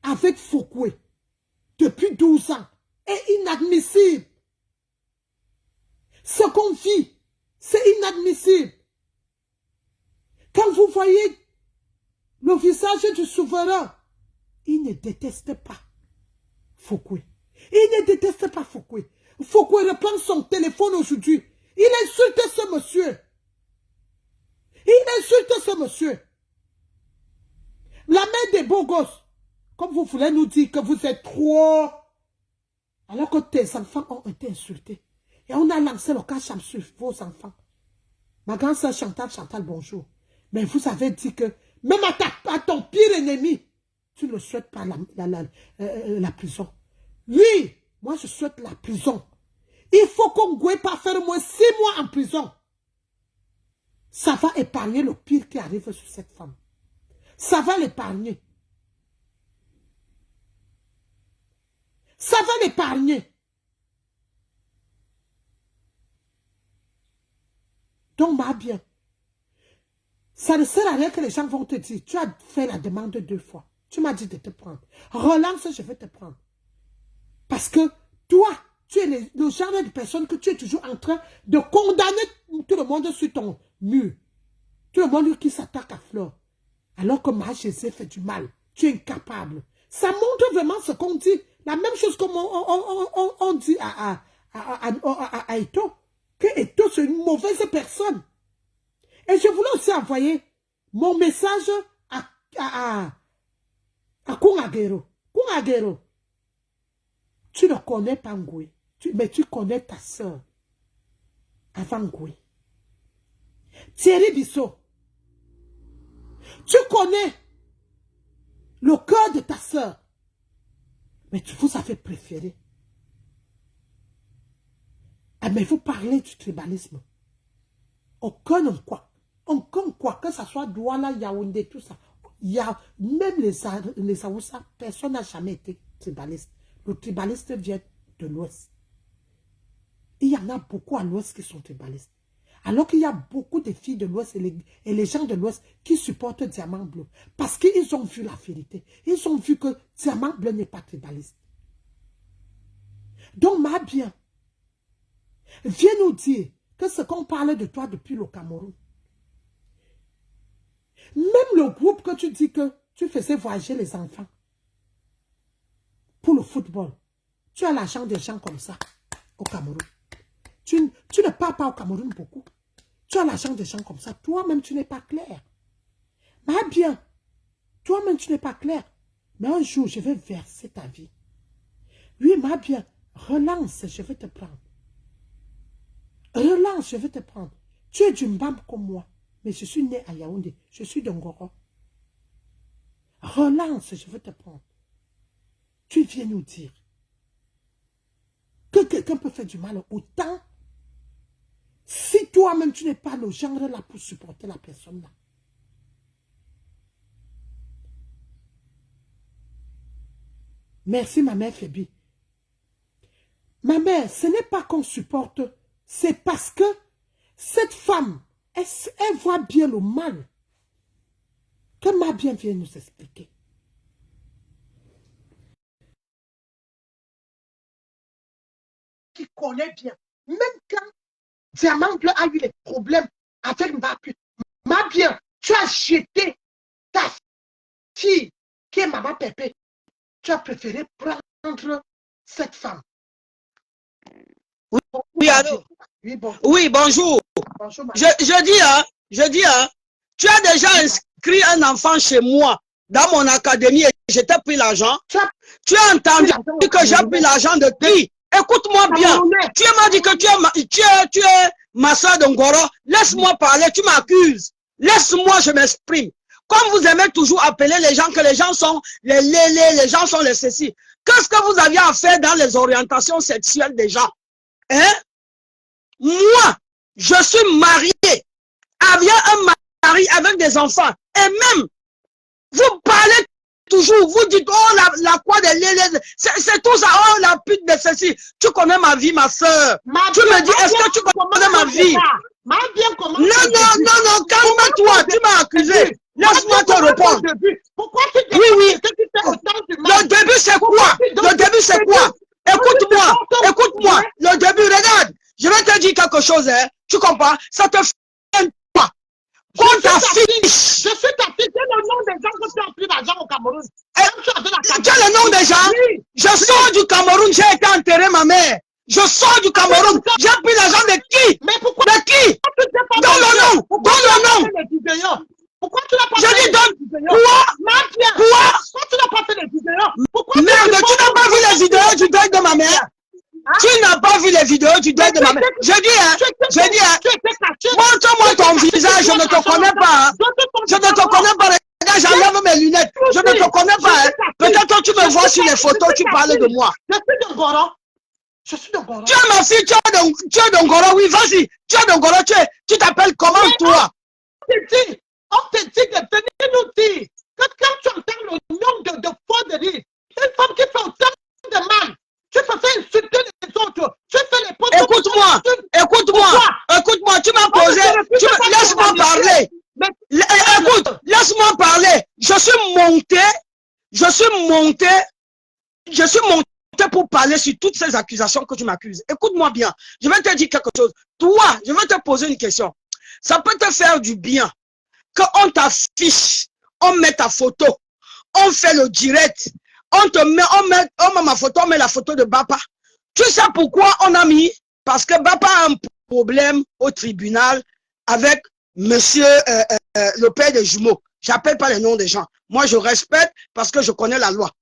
à avec Foucault depuis 12 ans est inadmissible. Ce qu'on vit, c'est inadmissible. Quand vous voyez le visage du souverain, il ne déteste pas Foucault. Il ne déteste pas Foucault. Foucault reprend son téléphone aujourd'hui. Il insulte ce monsieur. Il insulte ce monsieur. La mère des beaux gosses. Comme vous voulez nous dire que vous êtes trop. Alors que tes enfants ont été insultés. Et on a lancé le cas sur vos enfants. Ma grande soeur Chantal, bonjour. Mais vous avez dit que même à ton pire ennemi, tu ne souhaites pas la prison. Oui, moi je souhaite la prison. Il faut qu'on ne pas faire au moins 6 mois en prison. Ça va épargner le pire qui arrive sur cette femme. Ça va l'épargner. Ça va l'épargner. Donc, ma bien, ça ne sert à rien que les gens vont te dire, tu as fait la demande 2 fois. Tu m'as dit de te prendre. Relance, je vais te prendre. Parce que toi, tu es le genre de personne que tu es toujours en train de condamner tout le monde sur ton mur. Tout le monde qui s'attaque à Fleur. Alors que ma Jésus fait du mal. Tu es incapable. Ça montre vraiment ce qu'on dit. La même chose comme on dit à Eto. Que Eto, c'est une mauvaise personne. Et je voulais aussi envoyer mon message à Kungagero. Kungagero, tu ne connais pas Ngoué, mais tu connais ta soeur avant Ngoué. Thierry Bissot, tu connais le cœur de ta soeur, mais vous avez préféré. Ah, mais vous parlez du tribalisme. Aucun quoi, que ce soit Douala, Yaoundé, tout ça. Même les Aoussa, personne n'a jamais été tribaliste. Le tribaliste vient de l'Ouest. Il y en a beaucoup à l'Ouest qui sont tribalistes. Alors qu'il y a beaucoup de filles de l'Ouest et les gens de l'Ouest qui supportent Diamant Bleu. Parce qu'ils ont vu la vérité. Ils ont vu que Diamant Bleu n'est pas tribaliste. Donc, ma bien, viens nous dire que ce qu'on parle de toi depuis le Cameroun, même le groupe que tu dis que tu faisais voyager les enfants pour le football, tu as l'argent des gens comme ça au Cameroun. Tu ne parles pas au Cameroun beaucoup. Tu as l'argent des gens comme ça. Toi-même, tu n'es pas clair. Mais bien, toi-même, tu n'es pas clair. Mais un jour, je vais verser ta vie. Oui, ma bien, relance, je vais te prendre. Relance, je vais te prendre. Tu es du Mbam comme moi. Mais je suis né à Yaoundé. Je suis de Ngoro. Relance, je vais te prendre. Tu viens nous dire que quelqu'un peut faire du mal autant si toi-même tu n'es pas le genre là pour supporter la personne là. Merci ma mère Fébi. Ma mère, ce n'est pas qu'on supporte, c'est parce que cette femme, elle voit bien le mal que ma bien vient nous expliquer. Qui connaît bien, même quand Diamant Bleu a eu des problèmes avec Mbappé, ma bien, tu as jeté ta fille qui est maman Pépé. Tu as préféré prendre cette femme. Oui, allô? Oui, bonjour. Oui, bonjour. Bonjour, Je dis, tu as déjà inscrit un enfant chez moi dans mon académie et je t'ai pris l'argent. Tu as entendu que j'ai pris l'argent de qui? Écoute-moi bien. Tu m'as dit que tu es ma soeur de Ngoro. Laisse-moi parler, tu m'accuses. Laisse-moi, je m'exprime. Comme vous aimez toujours appeler les gens que les gens sont les gens sont les ceci. Qu'est-ce que vous aviez à faire dans les orientations sexuelles des gens? Hein? Moi, je suis marié avec un mari avec des enfants. Et même, vous parlez toujours, vous dites, oh, la quoi de l'élève, c'est tout ça, oh, la pute de ceci. Tu connais ma vie, ma soeur. Tu me dis, est-ce que tu connais ma vie? Non, calme-toi, tu m'as accusé. Laisse-moi te répondre. Pourquoi tu Oui. fais autant du Le début, c'est quoi? Le début, c'est quoi? Écoute-moi, écoute-moi. Le début, regarde. Je vais te dire quelque chose, hein. Tu comprends? Ça te fait quoi? Qu'on t'affiche. Je suis ta fille. Quel est le nom des gens que tu as pris l'argent au Cameroun? Quel est le nom des gens? Oui. Je sors du Cameroun, j'ai été enterré, ma mère. Je sors du Cameroun. J'ai pris l'argent de qui? Mais pourquoi? De qui? Dans le nom. Dans le nom. Pourquoi tu n'as pas Je fait dis les vidéos? quoi? Marc-Pierre, Quoi? pourquoi tu n'as pas fait les vidéos? Pourquoi Merde, tu n'as pas vu les vidéos du deuil de ma mère? Hein? Tu n'as pas vu les vidéos du deuil de ma mère? Je dis, hein? Je dis, hein? Montre-moi ton visage, je ne te connais pas. Hein? Je ne te connais pas. Regarde, j'enlève mes lunettes. Je ne te connais pas. Hein? Peut-être tu me vois sur les photos, tu parles de moi. Je suis de Goro. Je suis de Goro. Tu es ma fille, tu es de Ngoro, oui, vas-y. Tu es de Ngoro, tu t'appelles comment, toi? On te dit de venir nous dire que quand tu entends le nom de Fauderie, une femme qui fait autant de mal, tu peux faire insulter les autres, tu fais les potes. Écoute-moi, écoute-moi, tu m'as posé, laisse-moi parler. Écoute, laisse-moi parler. Je suis monté pour parler sur toutes ces accusations que tu m'accuses. Écoute-moi bien, je vais te dire quelque chose. Toi, je vais te poser une question. Ça peut te faire du bien qu'on t'affiche, on met ta photo, on fait le direct, on met ma photo, on met la photo de Bapa. Tu sais pourquoi on a mis? Parce que Bapa a un problème au tribunal avec monsieur le père des jumeaux. J'appelle pas les noms des gens. Moi, je respecte parce que je connais la loi.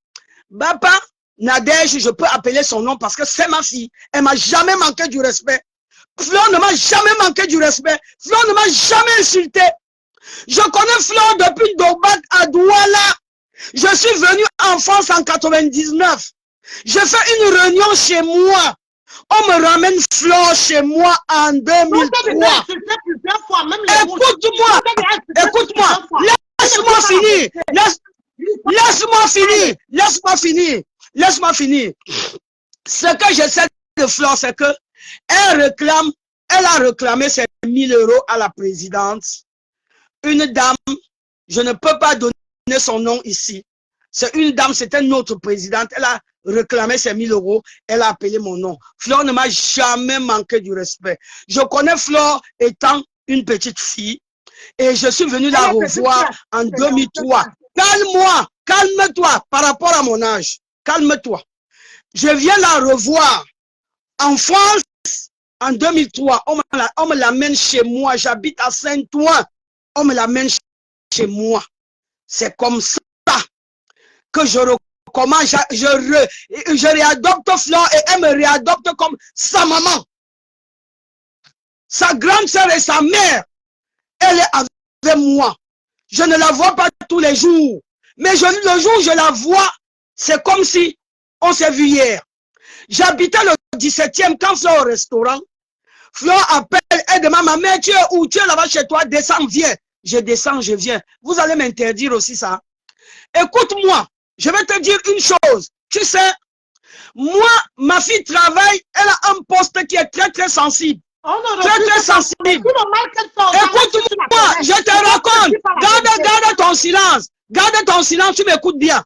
Bapa, Nadège, je peux appeler son nom parce que c'est ma fille. Elle m'a jamais manqué du respect. Fleur ne m'a jamais manqué du respect. Fleur ne m'a jamais insulté. Je connais Fleur depuis Dobat à Douala. Je suis venu en France en 99. J'ai fait une réunion chez moi. On me ramène Fleur chez moi en 2003. Écoute-moi, écoute-moi. Laisse-moi finir. Laisse-moi finir. Ce que j'essaie de Fleur, c'est que elle a réclamé ses 1000 € à la présidente. Une dame, je ne peux pas donner son nom ici. C'est une dame, c'était notre présidente. Elle a réclamé ses 1000 €. Elle a appelé mon nom. Fleur ne m'a jamais manqué du respect. Je connais Fleur étant une petite fille. Et je suis venu la revoir en 2003. Calme-moi, calme-toi par rapport à mon âge. Calme-toi. Je viens la revoir en France en 2003. On me l'amène chez moi. J'habite à Saint-Ouen. On me l'amène chez moi. C'est comme ça que je recommence. Je réadopte Fleur et elle me réadopte comme sa maman. Sa grande sœur et sa mère. Elle est avec moi. Je ne la vois pas tous les jours. Mais le jour où je la vois, c'est comme si on s'est vu hier. J'habitais le 17e quand Fleur au restaurant. Fleur appelle, elle demande, ma mère, tu es où? Tu es là-bas chez toi, descends, viens. Je descends, je viens. Vous allez m'interdire aussi ça. Écoute-moi, je vais te dire une chose. Tu sais, moi, ma fille travaille, elle a un poste qui est très, très sensible. Très sensible. Écoute-moi, je te raconte. Garde ton silence. Garde ton silence, tu m'écoutes bien.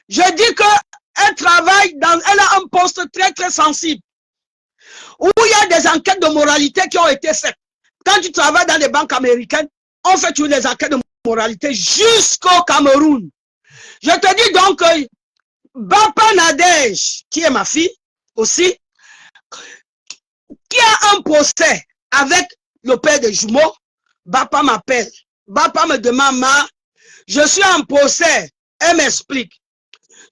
Je dis qu'elle travaille elle a un poste très, très sensible. Où il y a des enquêtes de moralité qui ont été faites. Quand tu travailles dans les banques américaines, on fait toutes les enquêtes de moralité jusqu'au Cameroun. Je te dis donc que Bapa Nadège, qui est ma fille aussi, qui a un procès avec le père des jumeaux, Bapa m'appelle. Bapa me demande, je suis en procès. Elle m'explique.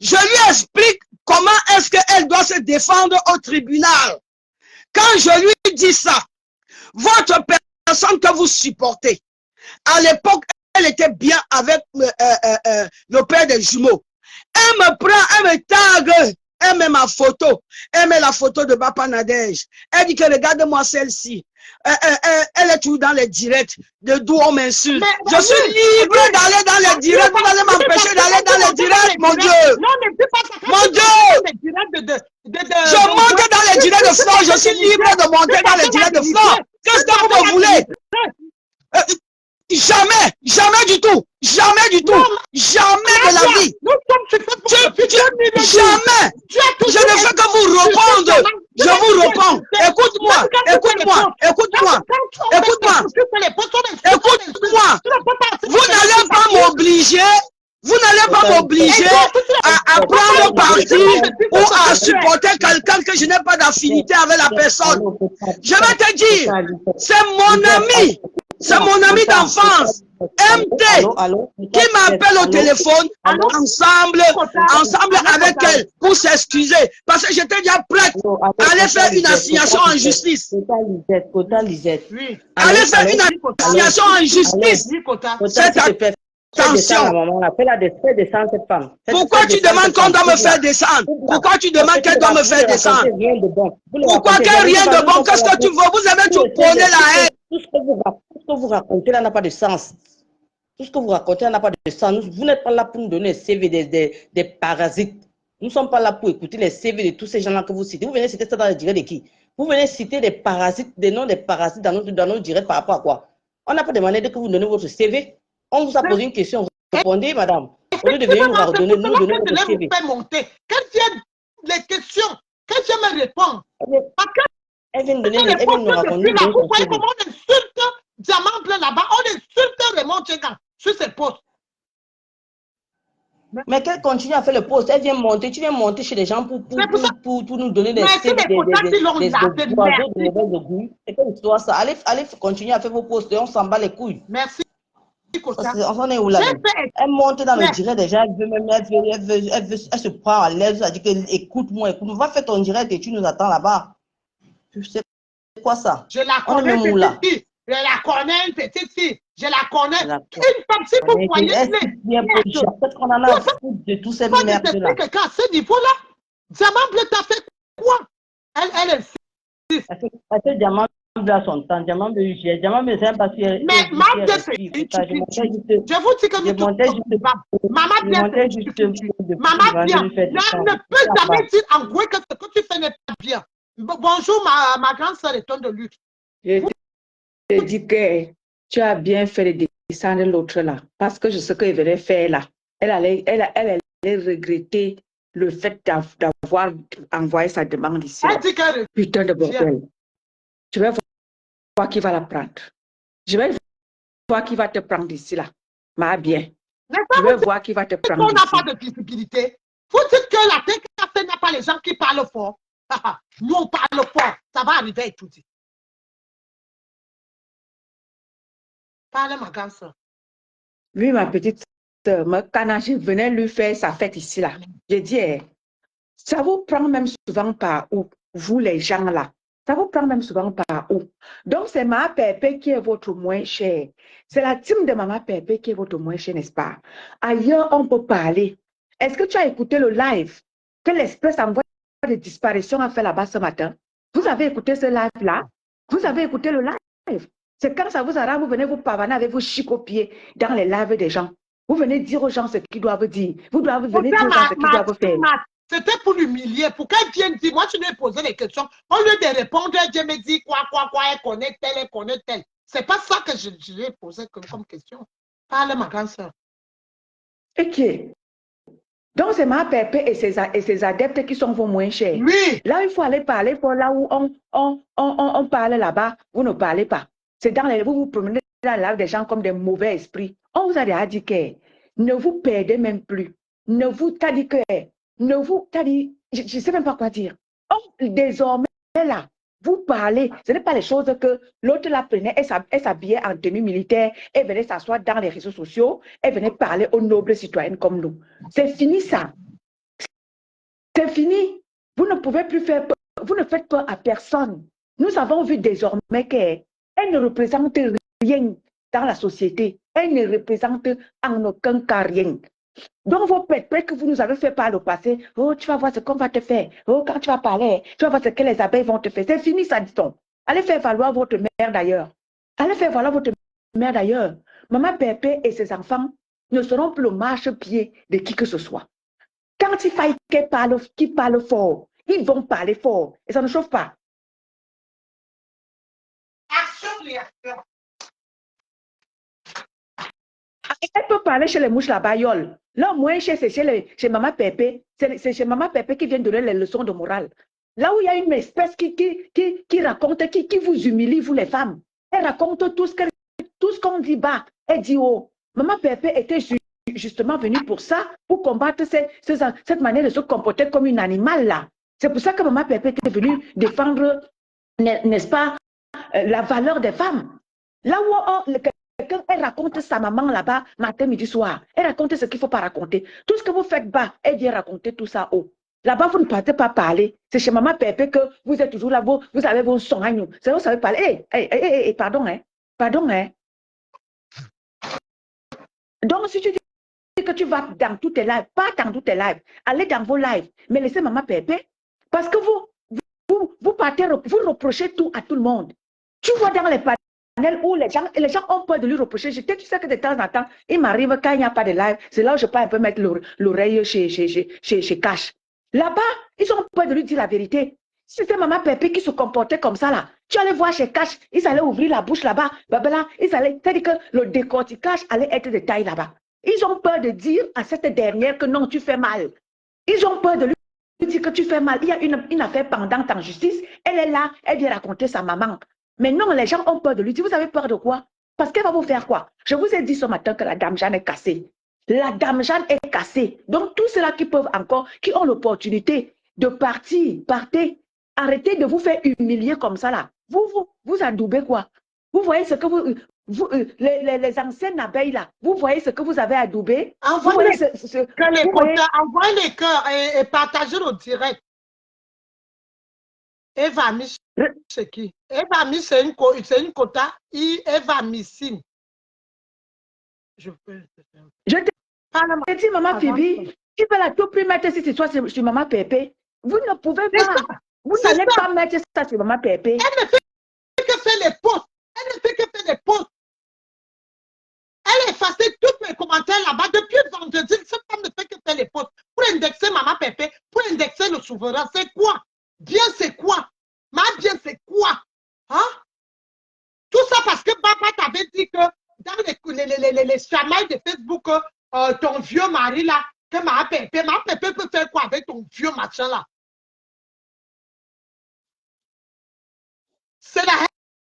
Je lui explique comment est-ce qu'elle doit se défendre au tribunal. Quand je lui dis ça, votre personne que vous supportez, à l'époque, elle était bien avec le père des jumeaux. Elle me prend, elle me tague, elle met ma photo, elle met la photo de Bapa Nadège. Elle dit que regarde-moi celle-ci. Elle est toujours dans les directs de d'où on m'insulte. Je suis libre d'aller dans les directs. Vous allez m'empêcher d'aller dans les directs, mon Dieu. Mon Dieu. Je monte dans les directs de Fleur. Je suis libre de monter dans les directs de Fleur. Qu'est-ce que vous me voulez? Jamais, jamais du tout. Jamais du tout. Jamais de la vie. Nous sommes sur Facebook. Jamais. Je ne fais que vous répondre. Je vous réponds. Écoute-moi. Écoute-moi. Écoute-moi. Écoute-moi. Écoute-moi. Vous n'allez pas m'obliger. Vous n'allez pas m'obliger à prendre parti ou à supporter quelqu'un que je n'ai pas d'affinité avec la personne. Je vais te dire, c'est mon ami. C'est mon ami d'enfance, MT, qui m'appelle au téléphone, ensemble avec elle, pour s'excuser. Parce que j'étais déjà prête à aller faire une assignation en justice. Aller faire une assignation en justice. Attention. Pourquoi tu demandes qu'on doit me faire descendre? Pourquoi tu demandes qu'elle doit me faire descendre? Pourquoi qu'elle rien de bon? Qu'est-ce que tu veux? Vous avez tout prôné la haine. Tout ce que vous racontez là n'a pas de sens. Tout ce que vous racontez là n'a pas de sens. Vous n'êtes pas là pour nous donner les CV des parasites. Nous ne sommes pas là pour écouter les CV de tous ces gens-là que vous citez. Vous venez citer ça dans le direct de qui? Vous venez citer des parasites, des noms des parasites dans nos directs par rapport à quoi? On n'a pas demandé que vous donniez votre CV. On vous a posé une question. Répondez, madame. Au lieu de venir nous donner votre CV. Qu'elle vienne les questions, qu'elle vienne me répondre. Elle vient nous raconter. Vous voyez comment on insulte Diamant Bleu là-bas, on insulte Raymond Tchegan sur ses postes. Mais qu'elle continue à faire le poste, elle vient monter, tu viens monter chez les gens pour nous donner des CV, des oiseaux de mauvais goût. C'est quelle histoire ça? Allez continuer à faire vos postes et on s'en bat les couilles. Merci. On s'en est où là? Elle monte dans le direct déjà, elle se prend à l'aise, elle dit que écoute-moi, va faire ton direct et tu nous attends là-bas. Tu sais quoi ça? Je la connais, petite fille. Je la connais, une petite fille. Je la connais. Une femme, si vous voyez. Peut-être qu'on en a foutu de tous ces merdes là. Quelqu'un à ce niveau-là, Diamant Bleu t'a fait quoi? Elle insiste. Elle fait Diamant Bleu à son temps. Diamant Bleu, c'est un parce que. Mais maman, je vous dis que nous tous. Maman, bien. Elle ne peut jamais dire en gros que ce que tu fais n'est pas bien. Bonjour, ma grande soeur est de lutte. Je te dis que tu as bien fait de descendre l'autre là. Parce que je sais qu'elle venait faire là. Elle allait regretter le fait d'avoir envoyé sa demande ici. Elle dit que putain de bordel. Je vais voir qui va la prendre. Je vais voir qui va te prendre ici là. Ma bien. Je vais voir qui va te prendre ici. On n'a pas de visibilité. Vous dites que la TKC n'a pas les gens qui parlent fort. Nous, on parle fort. Ça va arriver et tout dit. Parle, ma grande soeur. Oui, ma petite soeur, quand je venais lui faire sa fête ici, là, j'ai dit, ça vous prend même souvent par où, vous les gens là? Ça vous prend même souvent par où? Donc, c'est Mama Pépé qui est votre moins cher. C'est la team de Mama Pépé qui est votre moins cher, n'est-ce pas? Ailleurs, on peut parler. Est-ce que tu as écouté le live que l'Express envoie de disparition a fait là-bas ce matin? Vous avez écouté ce live-là? Vous avez écouté le live? C'est quand ça vous arrange, vous venez vous pavaner avec vos chicopiers dans les lives des gens. Vous venez dire aux gens ce qu'ils doivent dire. Vous doivez venir dire aux gens ce qu'ils doivent faire. C'était pour l'humilier, pour qu'elle vienne dire. Moi, je lui ai posé les questions. Au lieu de répondre, elle me dit quoi, elle connaît tel, elle connaît tel. C'est pas ça que je lui ai posé comme question. Parle, ma grande soeur. Ok. Donc, c'est ma Pépé et ses adeptes qui sont vos moins chers. Oui. Là, il faut aller parler pour là où on parle là-bas, vous ne parlez pas. C'est dans les, vous vous promenez dans la des gens comme des mauvais esprits. On vous a déjà dit que ne vous perdez même plus. Ne vous, t'as dit que, ne vous, t'as dit, je ne sais même pas quoi dire. Désormais, là, vous parlez. Ce n'est pas les choses que l'autre la prenait, elle s'habillait en tenue militaire, elle venait s'asseoir dans les réseaux sociaux, elle venait parler aux nobles citoyennes comme nous. C'est fini ça. C'est fini. Vous ne pouvez plus faire peur. Vous ne faites peur à personne. Nous avons vu désormais qu'elle ne représente rien dans la société. Elle ne représente en aucun cas rien. Donc, vos pètes que vous nous avez fait par le passé, oh, tu vas voir ce qu'on va te faire. Oh, quand tu vas parler, tu vas voir ce que les abeilles vont te faire. C'est fini, ça, dit-on. Allez faire valoir votre mère d'ailleurs. Allez faire valoir votre mère d'ailleurs. Maman Pépé et ses enfants ne seront plus le marche-pied de qui que ce soit. Quand il faille qu'ils parlent fort, ils vont parler fort. Et ça ne chauffe pas. Action, réaction. Elle peut parler chez les mouches là-bas, yol. Là, moins cher, c'est chez Maman Pépé. C'est chez Maman Pépé qui vient donner les leçons de morale. Là où il y a une espèce qui raconte, qui vous humilie, vous les femmes. Elle raconte tout ce qu'on dit bas. Elle dit haut. Maman Pépé était justement venue pour ça, pour combattre cette manière de se comporter comme une animale là. C'est pour ça que Maman Pépé était venue défendre, n'est-ce pas, la valeur des femmes. Là où quelqu'un, elle raconte sa maman là-bas, matin, midi, soir. Elle raconte ce qu'il ne faut pas raconter. Tout ce que vous faites bas, elle vient raconter tout ça haut. Là-bas, vous ne partez pas parler. C'est chez Maman Pépé que vous êtes toujours là, vous avez vos sons à nous. C'est là où vous savez parler. Pardon, hein. Pardon, hein. Donc, si tu dis que tu vas dans tous tes lives, pas dans tous tes lives, allez dans vos lives, mais laissez Maman Pépé. Parce que vous partez, vous reprochez tout à tout le monde. Tu vois dans les panels où les gens ont peur de lui reprocher. Tu sais que de temps en temps, il m'arrive quand il n'y a pas de live, c'est là où je peux un peu mettre l'oreille chez Cash. Là-bas, ils ont peur de lui dire la vérité. Si c'était Maman Pépé qui se comportait comme ça, là, tu allais voir chez Cash, ils allaient ouvrir la bouche là-bas, c'est-à-dire que le décortiquage allait être de taille là-bas. Ils ont peur de dire à cette dernière que non, tu fais mal. Ils ont peur de lui dire que tu fais mal. Il y a une affaire pendante en justice. Elle est là, elle vient raconter sa maman. Mais non, les gens ont peur de lui dire, vous avez peur de quoi? Parce qu'elle va vous faire quoi? Je vous ai dit ce matin que la Dame Jeanne est cassée. La Dame Jeanne est cassée. Donc, tous ceux-là qui peuvent encore, qui ont l'opportunité de partir, partez. Arrêtez de vous faire humilier comme ça, là. Vous adoubez quoi? Vous voyez ce que les anciennes abeilles, là, vous voyez ce que vous avez adoubé? Envoyez les cœurs et partagez le direct. Eva Mich, c'est qui? Eva Mich, c'est une quota. Eva Missine. Je t'ai dit, Maman Phoebe, tu peux la tout prix mettre cette histoire sur Maman Pépé. Vous ne pouvez pas. Vous n'allez pas mettre ça sur Maman Pépé. Elle ne fait que faire les posts. Elle ne fait que faire les posts. Elle a effacé tous mes commentaires là-bas. Depuis vendredi, cette femme ne fait que faire les posts. Pour indexer Maman Pépé, pour indexer le souverain, c'est quoi? Bien, c'est quoi? Ma bien, c'est quoi? Hein? Tout ça parce que Papa t'avait dit que dans les chamailles de Facebook, ton vieux mari là, que ma Pépé peut faire quoi avec ton vieux machin là? C'est la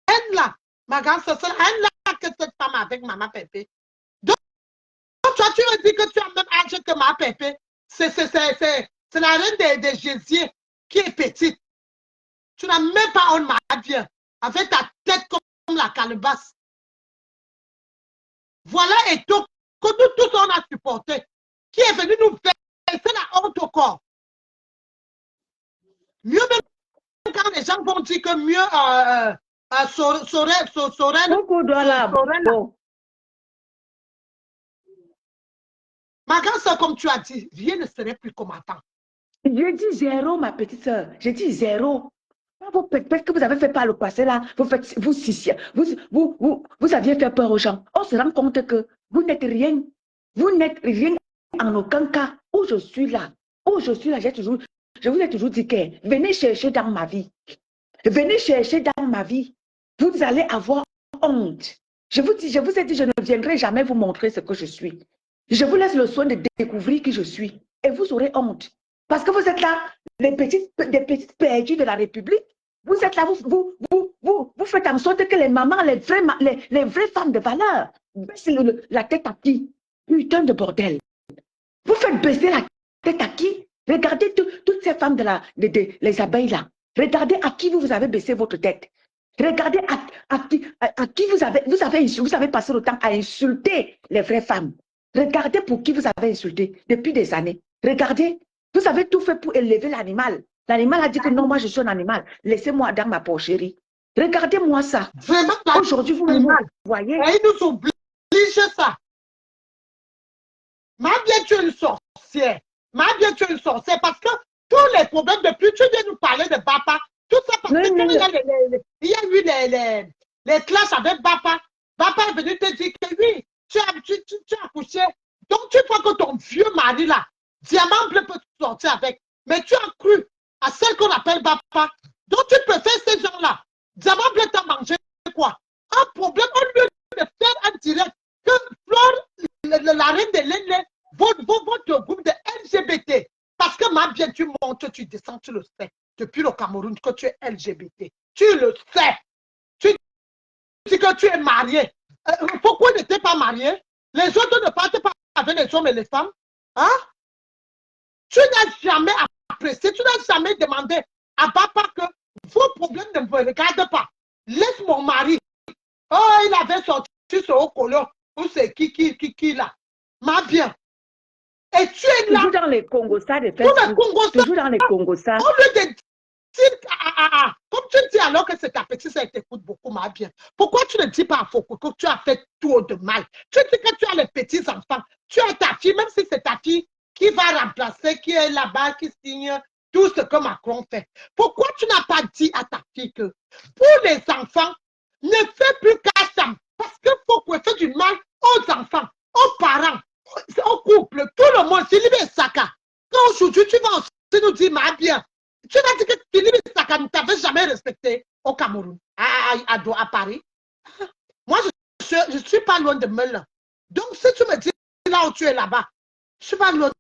haine là, ma grande soeur, c'est la haine là que cette femme a avec Maman Pépé. Donc, toi, tu me dis que tu as le même âge que Maman Pépé. C'est la reine des gésiers qui est petite. Tu n'as même pas un mari avec ta tête comme la calebasse. Voilà, et tout, que nous tous on a supporté. Qui est venu nous faire la honte au corps. Mieux même quand les gens vont dire que mieux ma grande soeur, comme tu as dit, rien ne serait plus comme avant. Je dis zéro, ma petite soeur. Je dis zéro. Peut-être que vous avez fait par le passé là, vous aviez fait peur aux gens. On se rend compte que vous n'êtes rien. Vous n'êtes rien en aucun cas. Où je suis là, je vous ai toujours dit que venez chercher dans ma vie. Venez chercher dans ma vie. Vous allez avoir honte. Je vous ai dit, je ne viendrai jamais vous montrer ce que je suis. Je vous laisse le soin de découvrir qui je suis. Et vous aurez honte. Parce que vous êtes là, des petites perdues de la République. Vous êtes là, vous faites en sorte que les mamans, les vraies femmes de valeur, baissent la tête à qui? Putain de bordel. Vous faites baisser la tête à qui? Regardez toutes ces femmes les abeilles là. Regardez à qui vous avez baissé votre tête. Regardez à qui vous avez passé le temps à insulter les vraies femmes. Regardez pour qui vous avez insulté depuis des années. Regardez. Vous avez tout fait pour élever l'animal. L'animal a dit que non, moi je suis un animal. Laissez-moi dans ma porcherie. Regardez-moi ça. Vraiment, aujourd'hui, vous voyez. Et ils nous obligent ça. Ma bien, tu es une sorcière. Ma bien, tu es une sorcière parce que tous les problèmes, depuis tu viens nous parler de Bapa, tout ça parce que il y a eu les classes avec Bapa. Bapa est venu te dire que oui, tu as accouché. Donc tu crois que ton vieux mari là, Diamant bleu peut sortir avec. Mais tu as cru à celle qu'on appelle Bapa. Donc tu préfères ces gens-là. Diamant bleu t'a mangé quoi? Un problème au lieu de faire un direct que Flore l'arrêt de votre groupe de LGBT. Parce que ma bien, tu montes, tu descends, tu le sais. Depuis le Cameroun, que tu es LGBT. Tu le sais. Tu dis que tu es marié. Pourquoi n'étais pas marié? Les autres ne partent pas avec les hommes et les femmes. Hein? Tu n'as jamais apprécié, tu n'as jamais demandé à papa que vos problèmes ne me regardent pas. Laisse mon mari. Oh, il avait sorti ce haut colon. Ou c'est qui là? Ma bien. Et tu es là. Toujours dans les Congos, ça, de Toujours dans les Congos, ça. Au lieu de dire, comme tu dis alors que c'est ta petite, ça t'écoute beaucoup, ma bien. Pourquoi tu ne dis pas à Foko que tu as fait tout de mal? Tu dis que tu as les petits enfants. Tu as ta fille, même si c'est ta fille qui va remplacer, qui est là-bas, qui signe tout ce que Macron fait. Pourquoi tu n'as pas dit à ta fille que pour les enfants, ne fais plus cassam? Parce que Foko fait du mal aux enfants, aux parents, au couple, tout le monde. C'est Libé Saka. Quand aujourd'hui tu vas aussi nous dire, ma bien, tu vas dire que Libé Saka ne t'avait jamais respecté au Cameroun, à Paris. Moi, je ne suis pas loin de Melun. Donc, si tu me dis là où tu es là-bas, je ne suis pas loin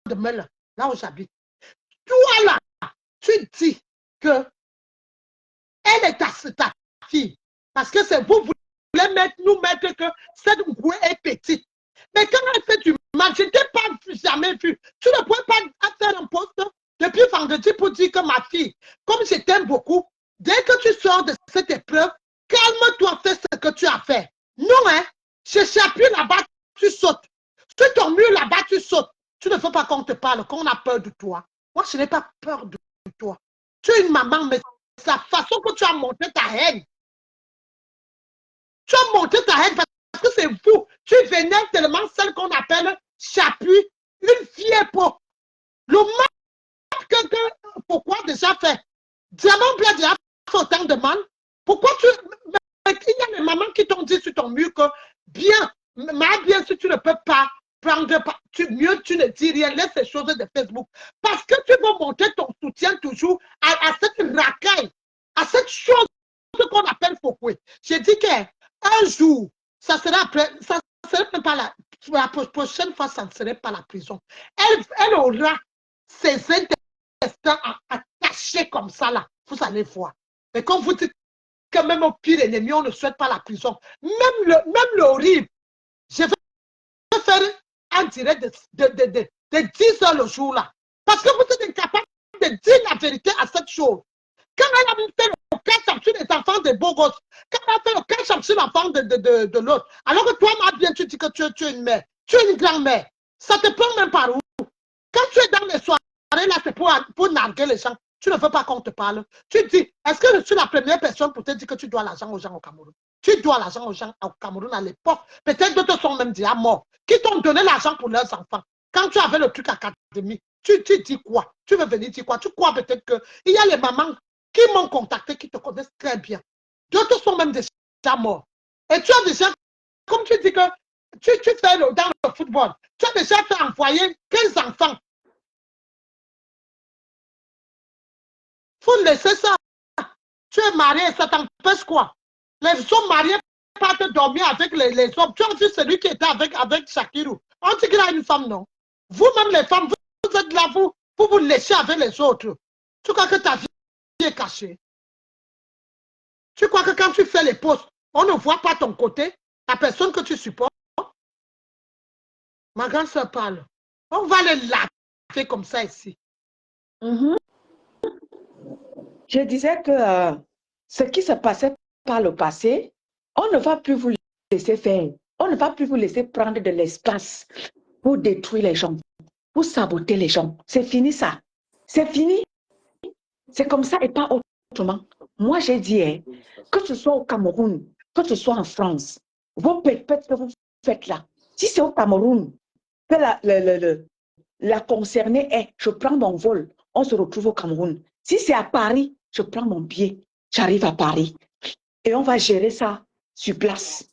de Melun, là où j'habite. Toi là, tu dis que elle est ta fille. Parce que c'est vous voulez nous mettre que cette Ngoué est petite. Mais quand elle fait du mal, je ne t'ai pas jamais vu. Tu ne pouvais pas faire un poste depuis vendredi pour dire que ma fille, comme je t'aime beaucoup, dès que tu sors de cette épreuve, calme-toi, fais ce que tu as fait. Non, hein, je s'appuie là-bas, tu sautes. Tu ton mur là-bas, tu sautes. Tu ne veux pas qu'on te parle, qu'on a peur de toi. Moi, je n'ai pas peur de toi. Tu es une maman, mais c'est la façon que tu as monté ta haine. Tu as monté ta haine parce que c'est vous. Tu vénères tellement celle qu'on appelle chapuis, une vieille peau. Le mal que pourquoi déjà fait? Diamant bien déjà fait autant de mal. Pourquoi tu... Il y a les mamans qui t'ont dit sur ton mur que bien, bien si tu ne peux pas prendre, mieux tu ne dis rien, laisse ces choses de Facebook. Parce que tu veux montrer ton soutien toujours à cette racaille, à cette chose qu'on appelle Fokoué. J'ai dit qu'un jour, ça sera après, ça serait pas la prochaine fois, ça ne serait pas la prison. Elle aura ses intestins attachés comme ça là. Vous allez voir. Mais comme vous dites que même au pire ennemi, on ne souhaite pas la prison. Même le horrible. Je vais faire un direct de 10 heures le jour là. Parce que vous êtes incapable de dire la vérité à cette chose. Quand elle a fait le cash sur les enfants des beaux gosses, quand elle a fait le cash sur l'enfant de l'autre, alors que toi, ma bien, tu dis que tu es une mère, tu es une grand-mère, ça te prend même par où? Quand tu es dans les soirées, là, c'est pour narguer les gens. Tu ne veux pas qu'on te parle. Tu dis, est-ce que je suis la première personne pour te dire que tu dois l'argent aux gens au Cameroun? Tu dois l'argent aux gens au Cameroun à l'époque. Peut-être d'autres sont même déjà morts. Qui t'ont donné l'argent pour leurs enfants? Quand tu avais le truc académique, tu dis quoi? Tu veux venir dire quoi? Tu crois peut-être qu'il y a les mamans qui m'ont contacté, qui te connaissent très bien. D'autres sont même déjà morts. Et tu as déjà, comme tu dis que tu fais dans le football, tu as déjà fait envoyer 15 enfants. Il faut laisser ça. Tu es marié, ça t'empêche quoi? Les hommes mariés partent dormir avec les hommes. Tu as vu celui qui était avec Shakirou. On dit qu'il a une femme, non? Vous-même, les femmes, vous êtes là, vous léchez avec les autres. Tu crois que ta vie est cachée? Tu crois que quand tu fais les posts, on ne voit pas ton côté, la personne que tu supportes? Ma grande soeur parle. On va les laver comme ça ici. Je disais que ce qui se passait par le passé, on ne va plus vous laisser faire. On ne va plus vous laisser prendre de l'espace pour détruire les gens, pour saboter les gens. C'est fini ça. C'est fini. C'est comme ça et pas autrement. Moi, j'ai dit, hein, que ce soit au Cameroun, que ce soit en France, vos pépettes que vous faites là, si c'est au Cameroun, que la concernée est, je prends mon vol, on se retrouve au Cameroun. Si c'est à Paris, je prends mon billet, j'arrive à Paris. Et on va gérer ça sur place.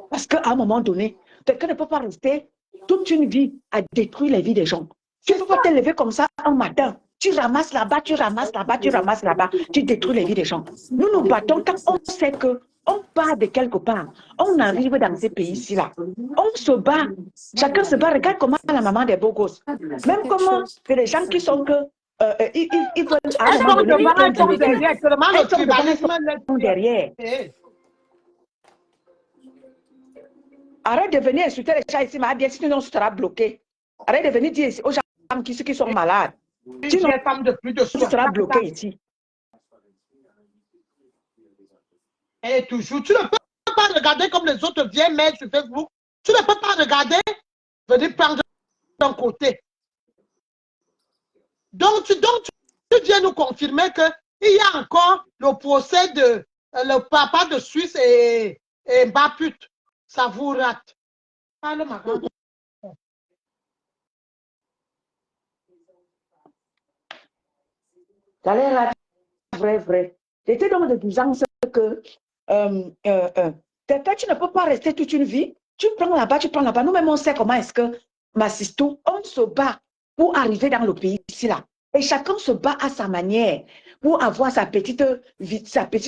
Parce qu'à un moment donné, quelqu'un ne peut pas rester toute une vie à détruire les vies des gens. Tu ne peux pas te lever comme ça un matin. Tu ramasses là-bas, tu ramasses là-bas, tu ramasses là-bas. Tu détruis les vies des gens. Nous nous battons quand on sait que On part de quelque part. On arrive dans ces pays-ci là. On se bat. Chacun se bat. Regarde comment la maman des beaux gosses. Même comment c'est les gens qui sont que ils veulent à un Elles moment sont donné, ils devant, prennent elles sont du recul. derrière. Seulement le Elles sont devant, elles tribalisme sont derrière. Arrête de venir insulter les gens ici, ma bien, sinon tu seras bloqué. Arrête de venir dire aux gens qui sont malades. Sinon, Une femme de plus de tu seras 60 bloqué ans. ici. Et toujours, tu ne peux pas regarder comme les autres vieilles mères sur Facebook. Tu ne peux pas regarder, venir prendre ton côté. Donc, tu viens nous confirmer qu'il y a encore le procès de le papa de Suisse et Mbaput. Ça vous rate. Parle, ma grande. Ça a l'air vrai. J'étais donc de 12 ans que tu ne peux pas rester toute une vie. Tu prends là-bas. Nous-mêmes, on sait comment est-ce que, Massisto, on se bat pour arriver dans le pays ici, là. Et chacun se bat à sa manière pour avoir sa petite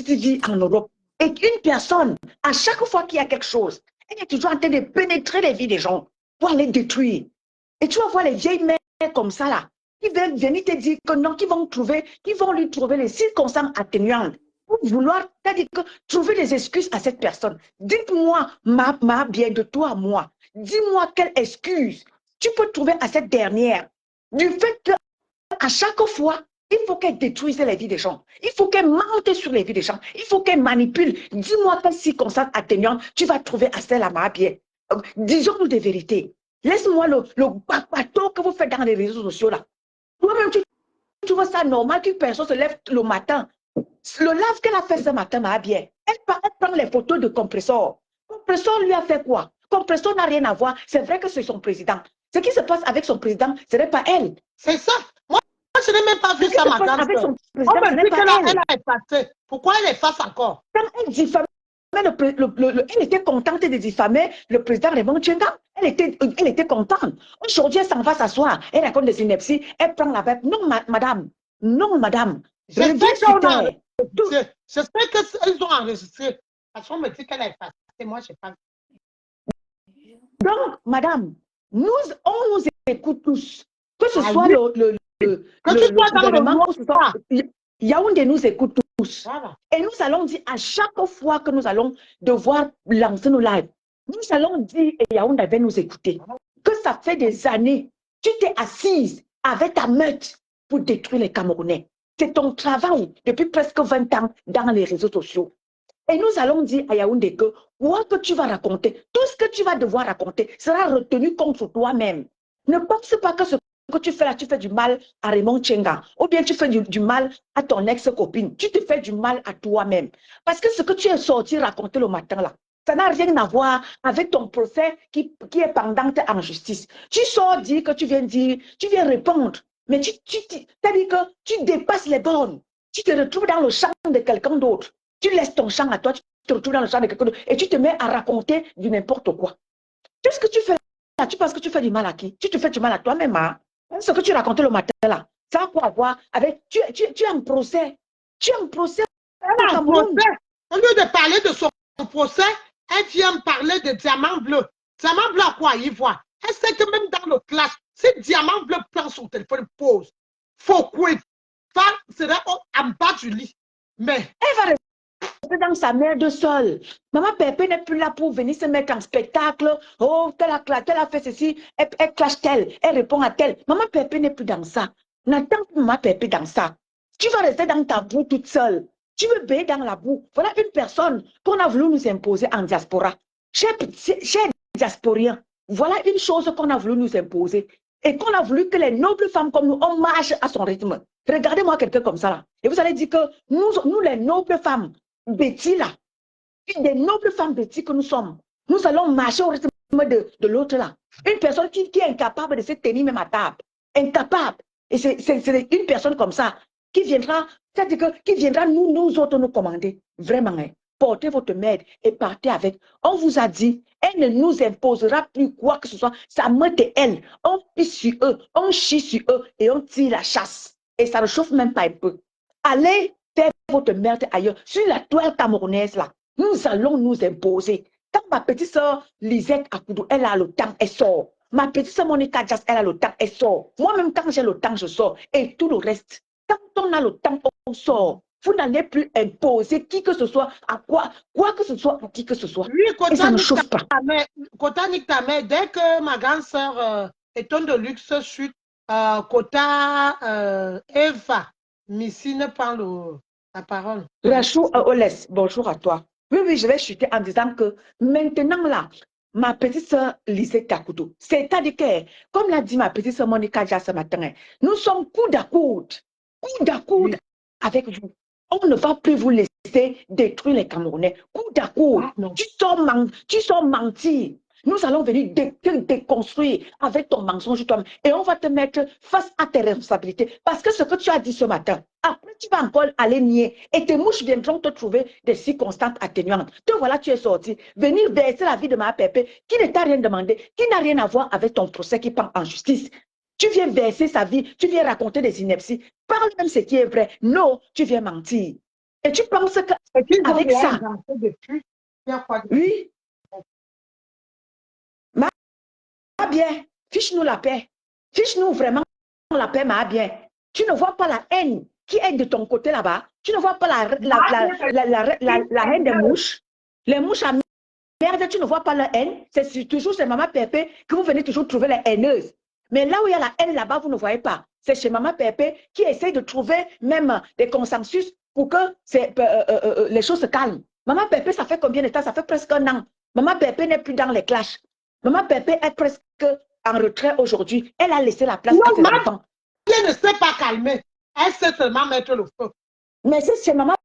vie en Europe. Et une personne, à chaque fois qu'il y a quelque chose, elle est toujours en train de pénétrer les vies des gens pour les détruire. Et tu vas voir les vieilles mères comme ça, là, qui veulent venir te dire que non, qui vont lui trouver les circonstances atténuantes pour vouloir, c'est-à-dire que trouver des excuses à cette personne. Dites-moi, ma bien de toi à moi, dis-moi quelle excuse tu peux trouver à cette dernière du fait qu'à chaque fois, il faut qu'elle détruise les vies des gens. Il faut qu'elle monte sur les vies des gens. Il faut qu'elle manipule. Dis-moi quelle circonstance atténuante tu vas trouver à celle-là, ma bien. Disons-nous des vérités. Laisse-moi le bateau que vous faites dans les réseaux sociaux là. Toi-même, tu trouves ça normal qu'une personne se lève le matin. Le lave qu'elle a fait ce matin, ma bien. Elle prend les photos de Compressor. Compressor lui a fait quoi? Compressor n'a rien à voir. C'est vrai que c'est son président. Ce qui se passe avec son président, ce n'est pas elle. C'est ça. Moi, je n'ai même pas vu ça, ma grande avec sœur. son président, On ce me n'est dit pas qu'elle elle. a effacé. Pourquoi elle efface encore? Quand elle diffamait elle était contente de diffamer le président Raymond Tchenga. Elle était contente. Aujourd'hui, elle s'en va s'asseoir. Elle raconte des inepties. Elle prend la bête. Non, madame. Non, madame. Je sais qu'ils ont enregistré. Parce qu'on me dit qu'elle a effacé. Moi, je n'ai pas vu. Donc, madame, on nous écoute tous. Que ce soit le gouvernement, que ce soit Yaoundé nous écoute tous. Voilà. Et nous allons dire à chaque fois que nous allons devoir lancer nos lives, nous allons dire, et Yaoundé va nous écouter, que ça fait des années, tu t'es assise avec ta meute pour détruire les Camerounais. C'est ton travail depuis presque 20 ans dans les réseaux sociaux. Et nous allons dire à Yaoundé que quoi que tu vas raconter, tout ce que tu vas devoir raconter sera retenu contre toi-même. Ne pense pas que ce que tu fais là, tu fais du mal à Raymond Tchenga, ou bien tu fais du mal à ton ex-copine. Tu te fais du mal à toi-même. Parce que ce que tu es sorti raconter le matin là, ça n'a rien à voir avec ton procès qui est pendant en justice. Tu sors dire que tu viens répondre, mais c'est-à-dire que tu dépasses les bornes. Tu te retrouves dans le champ de quelqu'un d'autre. Tu laisses ton champ à toi, tu te retrouves dans le champ de quelqu'un d'autre et tu te mets à raconter du n'importe quoi. Qu'est-ce que tu fais là? Tu penses que tu fais du mal à qui? Tu te fais du mal à toi-même, hein? Ce que tu racontais le matin là, ça a quoi à voir avec... Tu es en procès. Tu es en procès. Elle est en procès. Au lieu de parler de son procès, elle vient parler de diamant bleu. Diamant bleu à quoi? Ivoire. Elle sait que même dans le clash, si diamant bleu prend son téléphone, pose. Faut quoi? Serait en bas du lit. Mais elle va rester dans sa merde seule. Maman Pépé n'est plus là pour venir se mettre en spectacle. Oh, telle a fait ceci, elle clash telle, elle répond à telle. Maman Pépé n'est plus dans ça. N'attends plus Maman Pépé dans ça. Tu vas rester dans ta boue toute seule. Tu veux baigner dans la boue. Voilà une personne qu'on a voulu nous imposer en diaspora. Chers diasporiens, voilà une chose qu'on a voulu nous imposer. Et qu'on a voulu que les nobles femmes comme nous, on marche à son rythme. Regardez-moi quelqu'un comme ça là. Et vous allez dire que nous les nobles femmes, bêtis là, des nobles femmes bêtis que nous sommes, nous allons marcher au rythme de l'autre là. Une personne qui est incapable de se tenir même à table. Incapable. Et c'est une personne comme ça qui viendra, c'est-à-dire qui viendra nous autres nous commander. Vraiment, hein. Portez votre merde et partez avec. On vous a dit, elle ne nous imposera plus quoi que ce soit. Ça meute elle. On pisse sur eux, on chie sur eux et on tire la chasse. Et ça ne chauffe même pas un peu. Allez faire votre merde ailleurs, sur la toile camerounaise là. Nous allons nous imposer. Quand ma petite soeur Lisette Akoudou, elle a le temps, elle sort. Ma petite soeur Monica Jas, elle a le temps, elle sort. Moi-même, quand j'ai le temps, je sors. Et tout le reste. Quand on a le temps, on sort. Vous n'allez plus imposer qui que ce soit à quoi que ce soit à qui que ce soit. Oui, Et ça ne me chauffe pas. Kota nique ta mère. Dès que ma grande sœur étonne de luxe chute, Kota Eva, Missine prend la parole. Rachou Oles, bonjour à toi. Oui, oui, je vais chuter en disant que maintenant là, ma petite soeur Lisette Takuto, c'est-à-dire que, comme l'a dit ma petite soeur Monica Dia ce matin, nous sommes coude à coude Oui. avec vous. On ne va plus vous laisser détruire les Camerounais. Coude à coude. Ah, non. Tu sors mentir. Nous allons venir te déconstruire avec ton mensonge toi-même et on va te mettre face à tes responsabilités. Parce que ce que tu as dit ce matin, après tu vas encore aller nier et tes mouches viendront te trouver des circonstances atténuantes. Te voilà, tu es sorti. Venir verser la vie de ma pépé qui ne t'a rien demandé, qui n'a rien à voir avec ton procès qui part en justice. Tu viens verser sa vie, tu viens raconter des inepties. Parle même ce qui est vrai. Non, tu viens mentir. Et tu penses qu'avec ça, oui, ma bien, fiche-nous la paix. Fiche-nous vraiment la paix, ma bien. Tu ne vois pas la haine qui est de ton côté là-bas. Tu ne vois pas la haine des mouches. Les mouches à merde, tu ne vois pas la haine. C'est toujours chez Maman Pépé que vous venez toujours trouver les haineuses. Mais là où il y a la haine là-bas, vous ne voyez pas. C'est chez Maman Pépé qui essaye de trouver même des consensus pour que les choses se calment. Maman Pépé, ça fait combien de temps? Ça fait presque un an. Maman Pépé n'est plus dans les clashs. Maman Pépé est presque en retrait aujourd'hui. Elle a laissé la place à ses enfants. Elle ne sait pas calmer. Elle sait seulement mettre le feu. Mais c'est chez Maman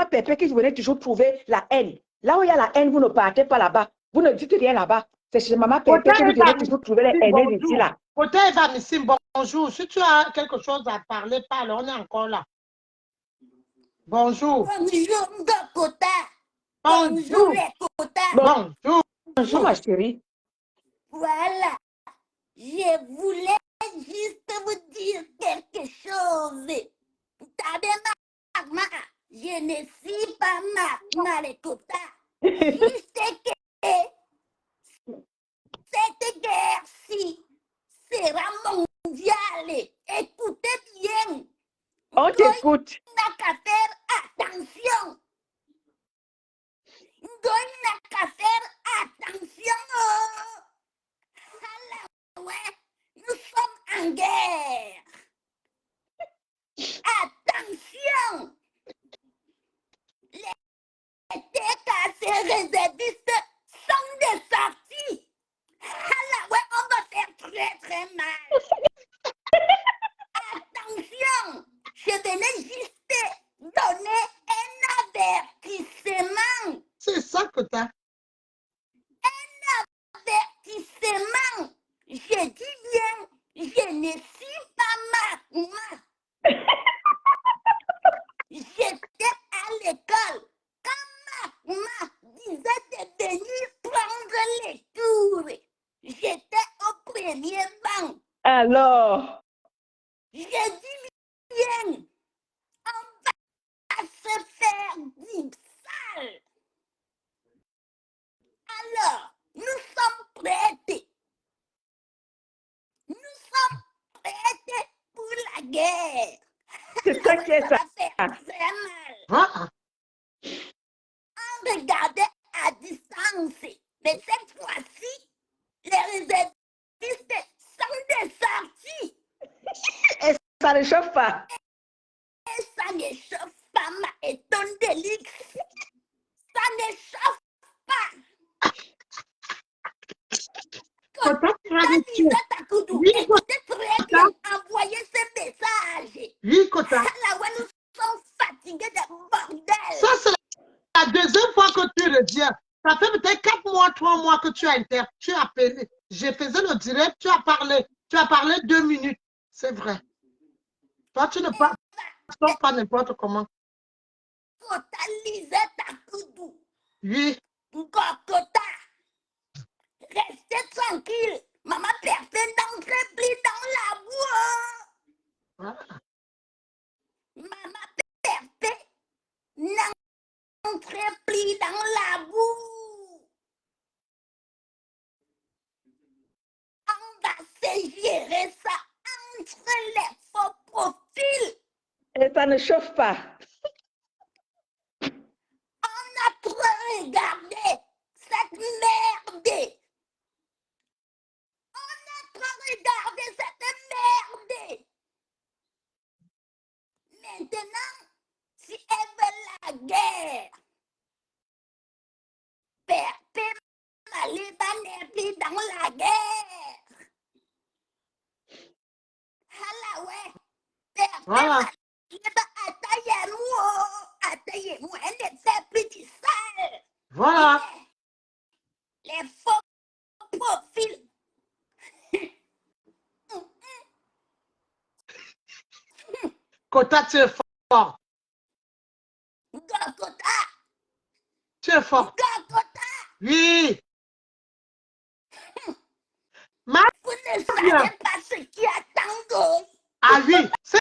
Pépé qui venait toujours trouver la haine. Là où il y a la haine, vous ne partez pas là-bas. Vous ne dites rien là-bas. C'est chez Maman Pépé que vous venez toujours trouver les haineux d'ici là. Côté Eva Missim, bonjour. Si tu as quelque chose à parler, parle. On est encore là. Bonjour. Bonjour, Dakota. Bonjour. Bonjour, les Kota. Bonjour. Bonjour, ma chérie. Voilà. Je voulais juste vous dire quelque chose. Je ne suis pas les Kota. Juste que cette guerre-ci sera mondiale. Écoutez bien. On t'écoute. N'a qu'à faire attention. N'a qu'à faire attention. Alors, ouais, nous sommes en guerre. Attention. Les TKC réservistes sont des sorties. Alors, ouais, on va faire très très mal. Attention. Je venais juste donner un avertissement. C'est ça que tu as. Un avertissement. Je dis bien, je ne suis pas Magma. J'étais à l'école. Quand Magma disait de venir prendre les tours, j'étais au premier banc. Alors, Je dis bien, on va se faire du sale. Alors, nous sommes prêts. Nous sommes prêts pour la guerre. c'est ça qui est Ça ça. va faire très mal. Ah, On regardait à distance. Mais cette fois-ci, les réservistes sont des sorties. Et ça ne chauffe pas. Et ça ne chauffe pas ma étonne de luxe. Ça ne chauffe pas. Oui, Écoutez très bien, envoyez ce message. oui, Kota. Là où nous sommes fatigués de bordel. Ça, c'est la deuxième fois que tu reviens. Ça fait peut-être 4 mois, 3 mois que tu as appelé. Je faisais le direct, tu as parlé. Tu as parlé 2 minutes. C'est vrai. Toi, tu ne parles pas n'importe comment. Kota Lisette Akoudou. Oui. Kota. Restez tranquille. Maman personne n'entre plus dans la boue. Ah. Maman Pépé n'entre Ça ne chauffe pas. On a trop regardé cette merde. On a trop regardé cette merde. Maintenant, si elle veut la guerre, Père Maliba n'est plus dans la guerre. Hala ouais, Père Voilà. Maliba attayez-moi, elle ne fait plus du sale. Voilà. Les faux profils. Kota, tu es fort. Gokota, Tu es fort. Gokota, Oui. Ma vous ne bien. savez pas ce qui attend gauche. Ah oui. C'est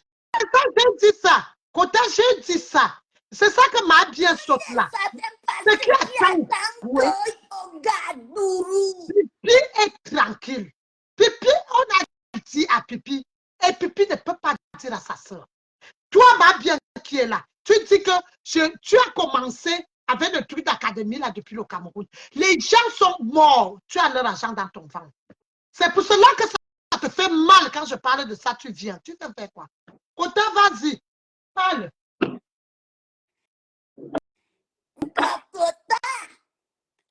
ça, j'ai dit ça. Kota, j'ai dit ça. C'est ça que ma bien saute Vous ne là. savez pas Ce ce qui qui attend. attend Oui. gauche au Gadourou. Pipi est tranquille. Pipi, on a dit à Pipi. Et Pipi ne peut pas dire à sa soeur. Toi, ma bien qui est là, tu dis que tu as commencé avec le truc d'académie là depuis le Cameroun. Les gens sont morts. Tu as leur argent dans ton ventre. C'est pour cela que ça te fait mal quand je parle de ça. Tu viens. Tu te fais quoi? Kota, vas-y. Parle. Gokota,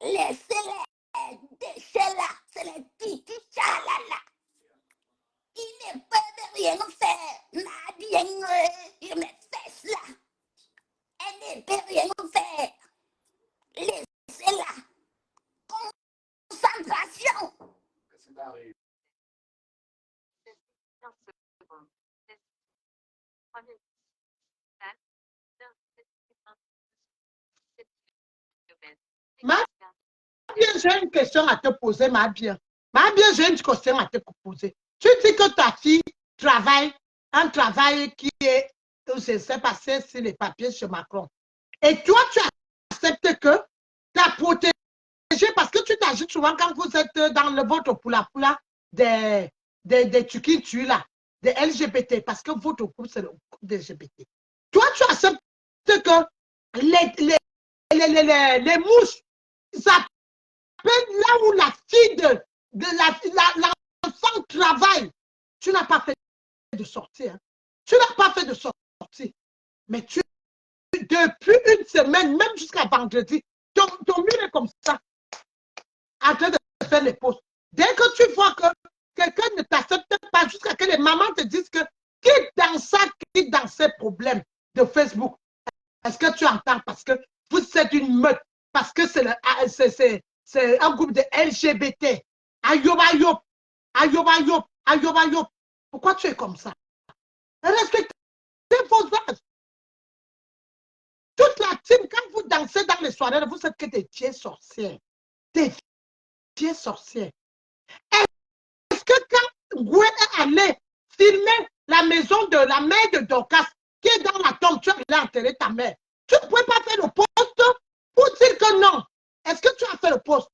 laissez-les déchets là. C'est les titi chalala. Ils ne peuvent rien faire. Ma bien, il me fait là. Elle ne peut rien faire. Laissez-la. Concentration. Ma bien, j'ai une question à te poser, ma bien. Ma bien, j'ai une question à te poser. Tu dis que ta fille travaille un travail qui est, je ne sais pas si les papiers chez Macron. Et toi, tu acceptes que tu as protégé parce que tu t'agites souvent quand vous êtes dans le vote poula des tuki là, des LGBT, parce que votre groupe, c'est le groupe des LGBT. Toi, tu acceptes que les mouches, ça peut là où la fille de l'enfant travaille. Tu n'as pas fait de sortie. Hein. Tu n'as pas fait de sortie. Mais depuis une semaine, même jusqu'à vendredi, ton mur est comme ça, en train de faire les pauses. Dès que tu vois que quelqu'un ne t'accepte pas, jusqu'à que les mamans te disent que quitte dans ça, quitte dans ces problèmes de Facebook. Est-ce que tu entends? Parce que vous êtes une meute, parce que c'est un groupe de LGBT. Ayobayop, ayobayop, ayobayop. Pourquoi tu es comme ça? Respectez vos âges. Toute la team, quand vous dansez dans les soirées, vous êtes que des vieilles sorcières. Des vieilles sorcières. Est-ce que quand Goué est allé filmer la maison de la mère de Dorcas, qui est dans la tombe, tu as allé enterrer ta mère, tu ne pouvais pas faire le poste pour dire que non? Est-ce que tu as fait le poste?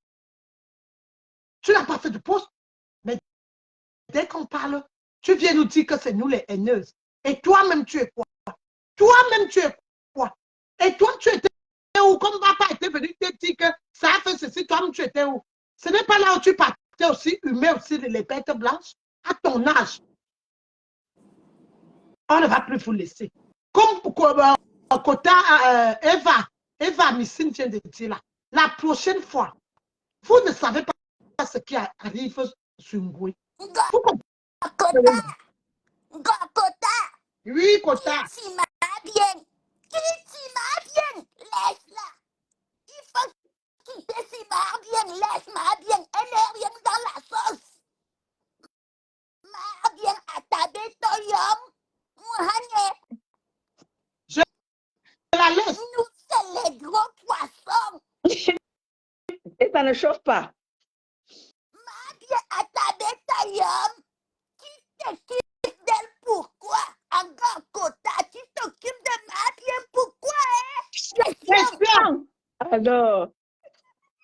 Tu n'as pas fait de poste. Mais dès qu'on parle, tu viens nous dire que c'est nous les haineuses. Et toi-même, tu es quoi? Toi-même, tu es quoi? Et toi, tu étais où? Comme papa était venu te dire que ça a fait ceci, toi-même, tu étais où? Ce n'est pas là où tu partais aussi, humer aussi les bêtes blanches à ton âge. On ne va plus vous laisser. Comme Kota, Eva Missine vient de dire là, la prochaine fois, vous ne savez pas ce qui arrive sur Ngoué. Gokota, Gokota, Oui, Kota. Kitty m'a bien. Kitty m'a bien. Laisse-la. Il faut quitter si m'a bien. Laisse-moi bien. Elle n'est rien dans la sauce. M'a bien à taber ton yum. Mouhane, Je la laisse. nous c'est les gros poissons. Et ça ne chauffe pas. M'a bien à taber ton yum. Qui t'occupe d'elle pourquoi? Encore Kota, tu t'occupes de ma bien pourquoi? Question. Question. Alors,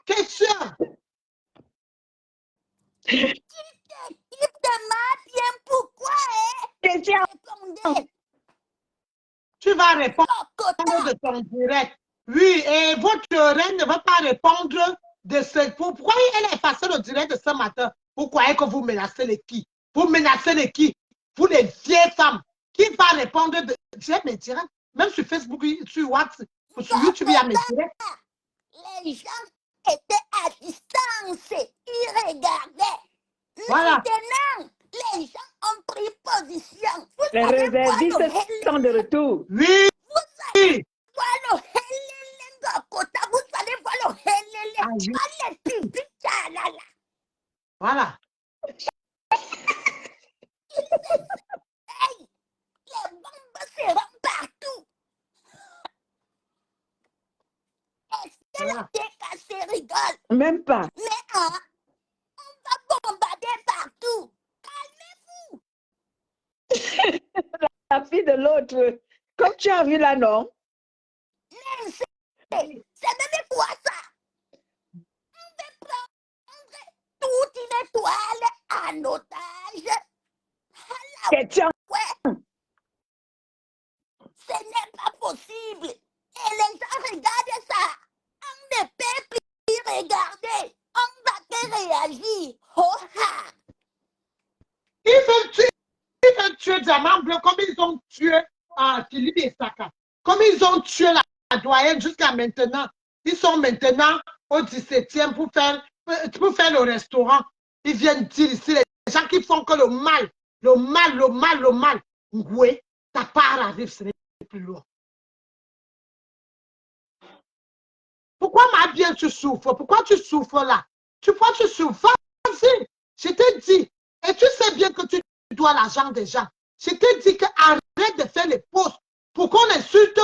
Question. T'occupes de ma bien pourquoi? question. Répondez. Tu vas répondre Kokota. de ton direct. Oui, et votre reine ne va pas répondre de ce... Pourquoi elle a effacé le direct de ce matin? Vous croyez que vous menacez les qui? Vous menacez les qui? Vous les vieilles femmes. Qui va répondre de... J'ai mes directs. Même sur Facebook, sur WhatsApp, sur YouTube, il y a mes directs. Les gens étaient à distance. Ils regardaient. Voilà. Maintenant, les gens ont pris position. Vous Les allez voir réservistes le sont de retour. Oui. Vous allez voir le Helele Ngakota. Vous allez voir le Helele. Ah oui. Allez, pipi, tchalala. Voilà. Hey, les bombes seront partout. Est-ce que Voilà. la TKC rigole? Même pas. Mais hein, on va bombarder partout. Calmez-vous. La fille de l'autre. Comme tu as vu là, non? Mais c'est même quoi ça? On va prendre toute une étoile en otage. Question. Ouais, ce n'est pas possible. Et les gens regardent ça. On ne peut plus regarder. On va que réagir. Oh, ha. Ils veulent tuer Diamant Bleu comme ils ont tué Philippe et Saka. Comme ils ont tué la doyenne jusqu'à maintenant. Ils sont maintenant au 17e pour faire le restaurant. Ils viennent dire ici, les gens qui font que le mal. Oui, ta part arrive, ce n'est plus lourd. Pourquoi, ma bien, tu souffres? Pourquoi tu souffres là? Pourquoi tu souffres? Vas-y, je t'ai dit. Et tu sais bien que tu dois l'argent des gens. Je t'ai dit que arrête de faire les posts pour qu'on insulte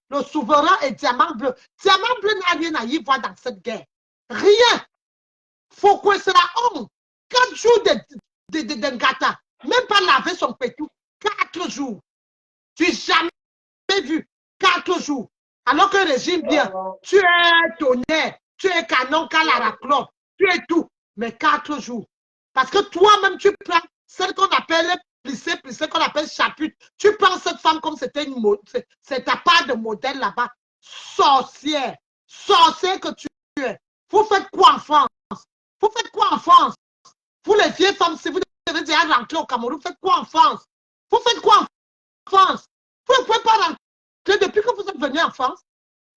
le souverain et Diamant Bleu. Diamant Bleu n'a rien à y voir dans cette guerre. Rien. Faut que c'est la honte. 4 jours de gata. Même pas laver son pétou. 4 jours. Tu n'as jamais vu. 4 jours. Alors que le régime vient, tu es tonnerre, tu es canon, calaraclop, tu es tout. Mais 4 jours. Parce que toi-même, tu prends celle qu'on appelle plissée, qu'on appelle chapute. Tu prends cette femme comme c'était une mode. C'est ta part de modèle là-bas. Sorcière. Sorcière que tu es. Vous faites quoi en France? Vous faites quoi en France? Vous les vieilles femmes, si vous devez déjà rentrer au Cameroun, vous faites quoi en France? Vous faites quoi en France? Vous ne pouvez pas rentrer depuis que vous êtes venu en France.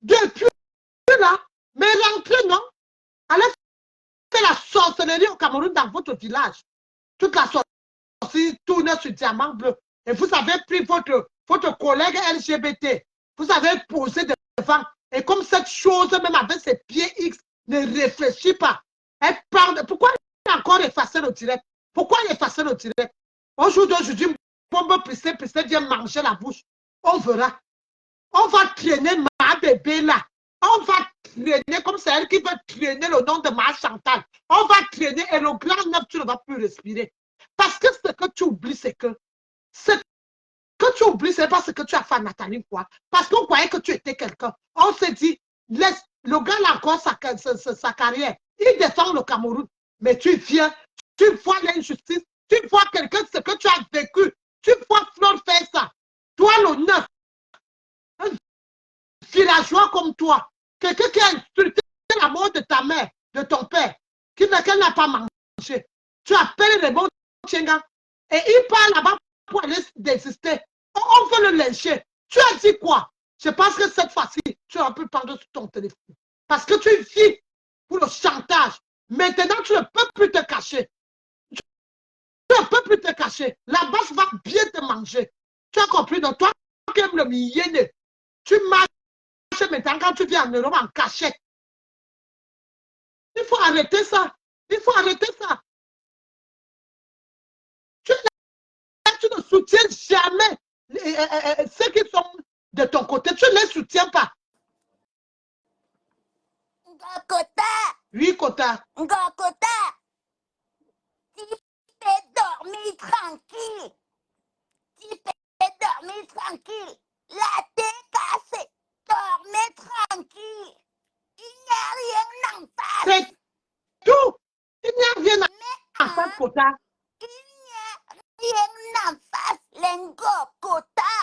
Depuis là. Mais rentrez, non? Allez faire la sorcellerie au Cameroun dans votre village. Toute la sorcellerie tourne sur Diamant Bleu. Et vous avez pris votre collègue LGBT. Vous avez posé devant. Et comme cette chose, même avec ses pieds X, ne réfléchit pas. Elle parle. Pourquoi il a encore effacé le direct? Pourquoi il a effacé le direct? Aujourd'hui, bombe plissée vient manger la bouche. On verra. On va traîner ma bébé là. On va traîner comme c'est elle qui va traîner le nom de ma Chantal. On va traîner et le grand neuf, tu ne vas plus respirer. Parce que ce que tu oublies, c'est que tu oublies, c'est pas ce que tu as fait à Nathalie, quoi. Parce qu'on croyait que tu étais quelqu'un. On s'est dit, laisse le gars là encore sa carrière. Il défend le Cameroun. Mais tu viens, tu vois l'injustice, tu vois quelqu'un, ce que tu as vécu. Tu vois Flore faire ça. Toi, le neuf. Un villageois comme toi, quelqu'un qui a insulté la mort de ta mère, de ton père, qu'elle n'a pas mangé. Tu appelles les bons Tchenga et il parle là-bas pour aller désister. On veut le lyncher. Tu as dit quoi? Je pense que cette fois-ci, tu as pu parler sur ton téléphone. Parce que tu vis pour le chantage. Maintenant, tu ne peux plus te cacher. Tu ne peux plus te cacher. La base va bien te manger. Tu as compris? Donc, toi qui aimes le millier, tu marches maintenant quand tu viens en Europe en cachette. Il faut arrêter ça. Il faut arrêter ça. Tu ne soutiens jamais ceux qui sont de ton côté. Tu ne les soutiens pas. Ngakota. Oui, Kota. Ngakota. Tu peux dormir tranquille. Tu peux dormir tranquille. La tête cassée. Dormez tranquille. Il n'y a rien en face. C'est tout. Il n'y a rien à faire, Kota. Il n'y a rien en face. L'Ngakota.